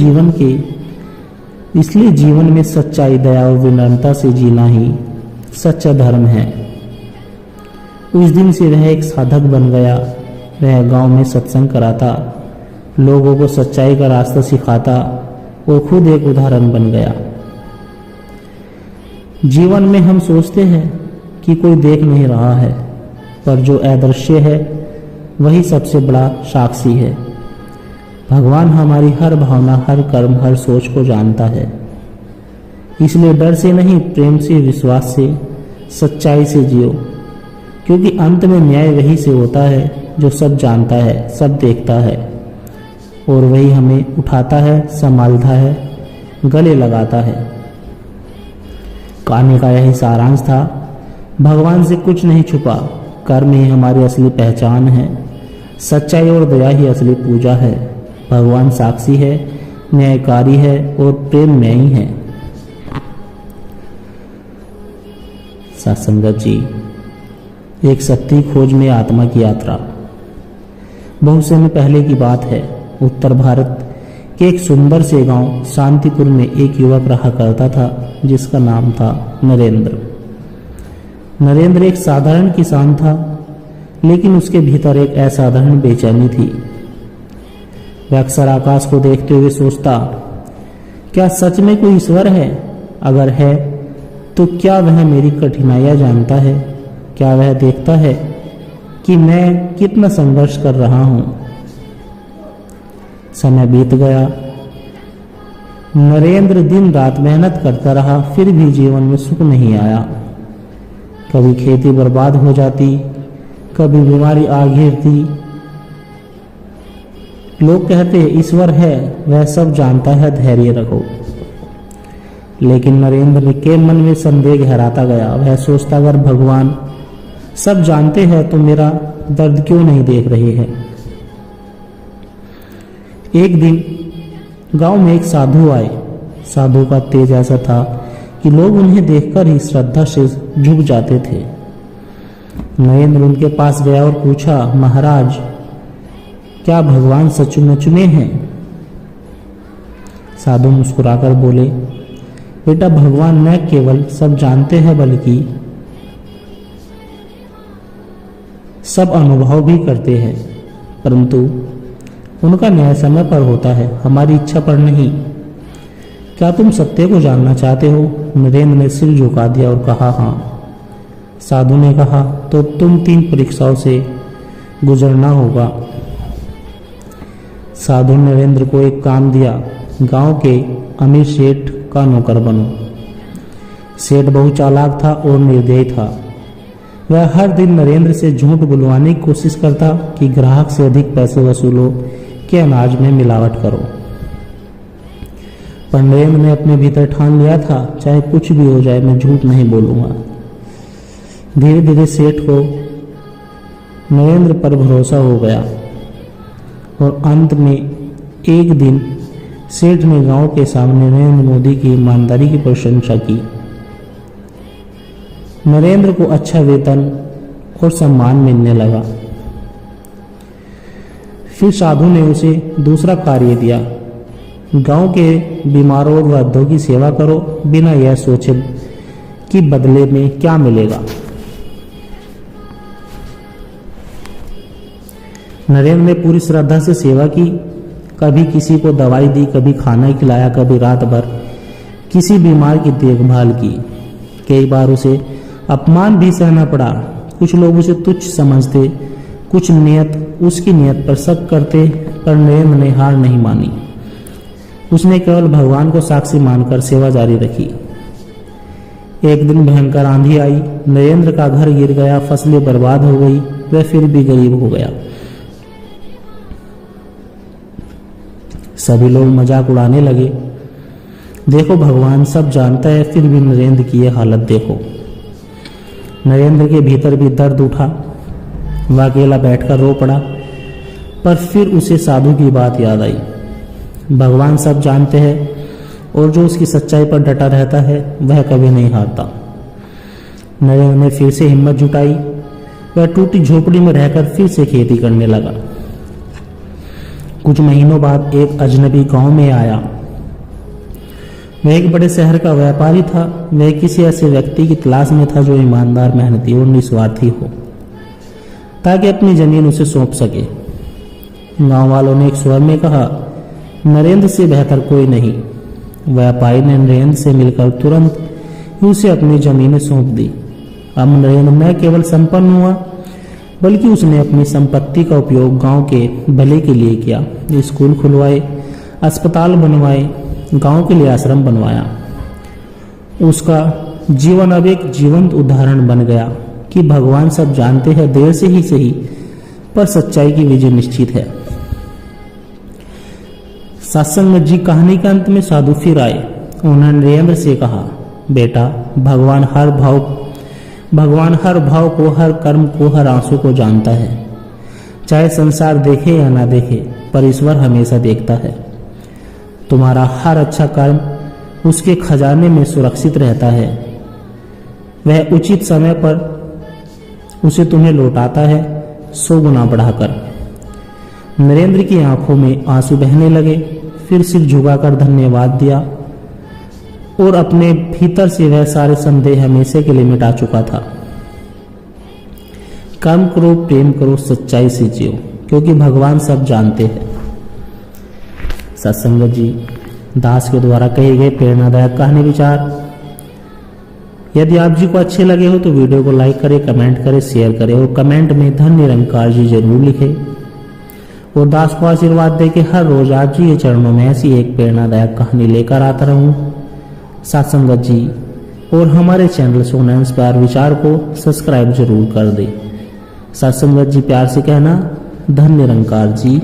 Speaker 5: जीवन में सच्चाई, दया और विनम्रता से जीना ही सच्चा धर्म है। उस दिन से वह एक साधक बन गया। वह गांव में सत्संग कराता, लोगों को सच्चाई का रास्ता सिखाता और खुद एक उदाहरण बन गया। जीवन में हम सोचते हैं कि कोई देख नहीं रहा है, पर जो अदृश्य है वही सबसे बड़ा साक्षी है। भगवान हमारी हर भावना, हर कर्म, हर सोच को जानता है। इसलिए डर से नहीं, प्रेम से, विश्वास से, सच्चाई से जियो, क्योंकि अंत में न्याय वही से होता है जो सब जानता है, सब देखता है, और वही हमें उठाता है, संभालता है, गले लगाता है। कहानी का यही सारांश था। भगवान से कुछ नहीं छुपा, कर्म ही हमारी असली पहचान है, सच्चाई और दया ही असली पूजा है। भगवान साक्षी है, न्यायकारी है और प्रेम में ही है। सत्संगत जी, एक सत्य खोज में आत्मा की यात्रा। बहुत समय पहले की बात है। उत्तर भारत के एक सुंदर से गांव शांतिपुर में एक युवक रहा करता था जिसका नाम था नरेंद्र। नरेंद्र एक साधारण किसान था, लेकिन उसके भीतर एक असाधारण बेचैनी थी। वह अक्सर आकाश को देखते हुए सोचता, क्या सच में कोई ईश्वर है? अगर है तो क्या वह मेरी कठिनाइयां जानता है? क्या वह देखता है कि मैं कितना संघर्ष कर रहा हूं? समय बीत गया। नरेंद्र दिन रात मेहनत करता रहा, फिर भी जीवन में सुख नहीं आया। कभी खेती बर्बाद हो जाती, कभी बीमारी आ घेरती। लोग कहते ईश्वर है, वह सब जानता है, धैर्य रखो। लेकिन नरेंद्र के मन में संदेह गहराता गया। वह सोचता, अगर भगवान सब जानते हैं तो मेरा दर्द क्यों नहीं देख रहे हैं? एक दिन गांव में एक साधु आए। साधु का तेज ऐसा था कि लोग उन्हें देखकर ही श्रद्धा से झुक जाते थे। नरेंद्र उनके पास गया और पूछा, महाराज, क्या भगवान सचमुच में हैं? साधु मुस्कुराकर बोले, बेटा, भगवान न केवल सब जानते हैं बल्कि सब अनुभव भी करते हैं, परंतु उनका न्याय समय पर होता है, हमारी इच्छा पर नहीं। क्या तुम सत्य को जानना चाहते हो? नरेंद्र ने सिर झुका दिया और कहा, हाँ। साधु ने कहा, तो तुम 3 परीक्षाओं से गुजरना होगा। साधु ने नरेंद्र को एक काम दिया, गांव के अमीर सेठ का नौकर बनो। सेठ बहुत चालाक था और निर्दयी था। वह हर दिन नरेंद्र से झूठ बुलवाने की कोशिश करता कि ग्राहक से अधिक पैसे वसूलो, कि अनाज में मिलावट करो। पर नरेंद्र ने अपने भीतर ठान लिया था, चाहे कुछ भी हो जाए मैं झूठ नहीं बोलूंगा। धीरे धीरे सेठ को नरेंद्र पर भरोसा हो गया और अंत में एक दिन सेठ ने गांव के सामने नरेंद्र मोदी की ईमानदारी की प्रशंसा की। नरेंद्र को अच्छा वेतन और सम्मान मिलने लगा। फिर साधु ने उसे दूसरा कार्य दिया, गांव के बीमारों और वृद्धों की सेवा करो, बिना यह सोचे कि बदले में क्या मिलेगा। नरेंद्र ने पूरी श्रद्धा से सेवा की। कभी किसी को दवाई दी, कभी खाना खिलाया, कभी रात भर किसी बीमार की देखभाल की। कई बार उसे अपमान भी सहना पड़ा। कुछ लोग उसे तुच्छ समझते, कुछ उसकी नियत पर शक करते, पर नरेंद्र ने हार नहीं मानी। उसने केवल भगवान को साक्षी मानकर सेवा जारी रखी। एक दिन भयंकर आंधी आई, नरेंद्र का घर गिर गया, फसलें बर्बाद हो गई, वह फिर भी गरीब हो गया। सभी लोग मजाक उड़ाने लगे, देखो भगवान सब जानता है, फिर भी नरेंद्र की यह हालत देखो। नरेंद्र के भीतर भी दर्द उठा। वह अकेला बैठकर रो पड़ा, पर फिर उसे साधु की बात याद आई। भगवान सब जानते हैं और जो उसकी सच्चाई पर डटा रहता है वह कभी नहीं हारता। नरेंद्र ने फिर से हिम्मत जुटाई। वह टूटी झोपड़ी में रहकर फिर से खेती करने लगा। कुछ महीनों बाद एक अजनबी गांव में आया। वह एक बड़े शहर का व्यापारी था। वह किसी ऐसे व्यक्ति की तलाश में था जो ईमानदार, मेहनती और निस्वार्थी हो, ताकि अपनी जमीन उसे सौंप सके। गांव वालों ने एक स्वर में कहा, नरेंद्र से बेहतर कोई नहीं। व्यापारी ने नरेंद्र से मिलकर तुरंत ही उसे अपनी जमीनें सौंप दी। अब नरेंद्र न केवल संपन्न हुआ, बल्कि उसने अपनी संपत्ति का उपयोग गांव के भले के लिए किया। स्कूल खुलवाए, अस्पताल बनवाए, गांव के लिए आश्रम बनवाया। उसका जीवन अब एक जीवंत उदाहरण बन गया कि भगवान सब जानते हैं, देर से ही सही पर सच्चाई की विजय निश्चित है। सत्संग जी कहानी के अंत में साधु फिर आए। उन्होंने नरेंद्र से कहा, बेटा, भगवान हर भाव को, हर कर्म को, हर आंसू को जानता है। चाहे संसार देखे या ना देखे, पर ईश्वर हमेशा देखता है। तुम्हारा हर अच्छा कर्म उसके खजाने में सुरक्षित रहता है। वह उचित समय पर उसे तुम्हें लौटाता है 100 गुना बढ़ाकर। नरेंद्र की आंखों में आंसू बहने लगे। फिर सिर झुकाकर धन्यवाद दिया और अपने भीतर से वह सारे संदेह हमेशा के लिए मिटा चुका था। कर्म करो, प्रेम करो, सच्चाई से जियो, क्योंकि भगवान सब जानते हैं। सत्संग जी दास के द्वारा कहे गए प्रेरणादायक कहानी विचार। यदि आप जी को अच्छे लगे हो तो वीडियो को लाइक करें, कमेंट करें, शेयर करें और कमेंट में धन निरंकार जी जरूर लिखें। और दास को आशीर्वाद दे के हर रोज आप जी के चरणों में ऐसी एक प्रेरणादायक कहानी लेकर आता रहूं। सत्संगत जी और हमारे चैनल सोना इंस्पायर विचार को सब्सक्राइब जरूर कर दे। सत्संगत जी प्यार से कहना, धन निरंकार जी।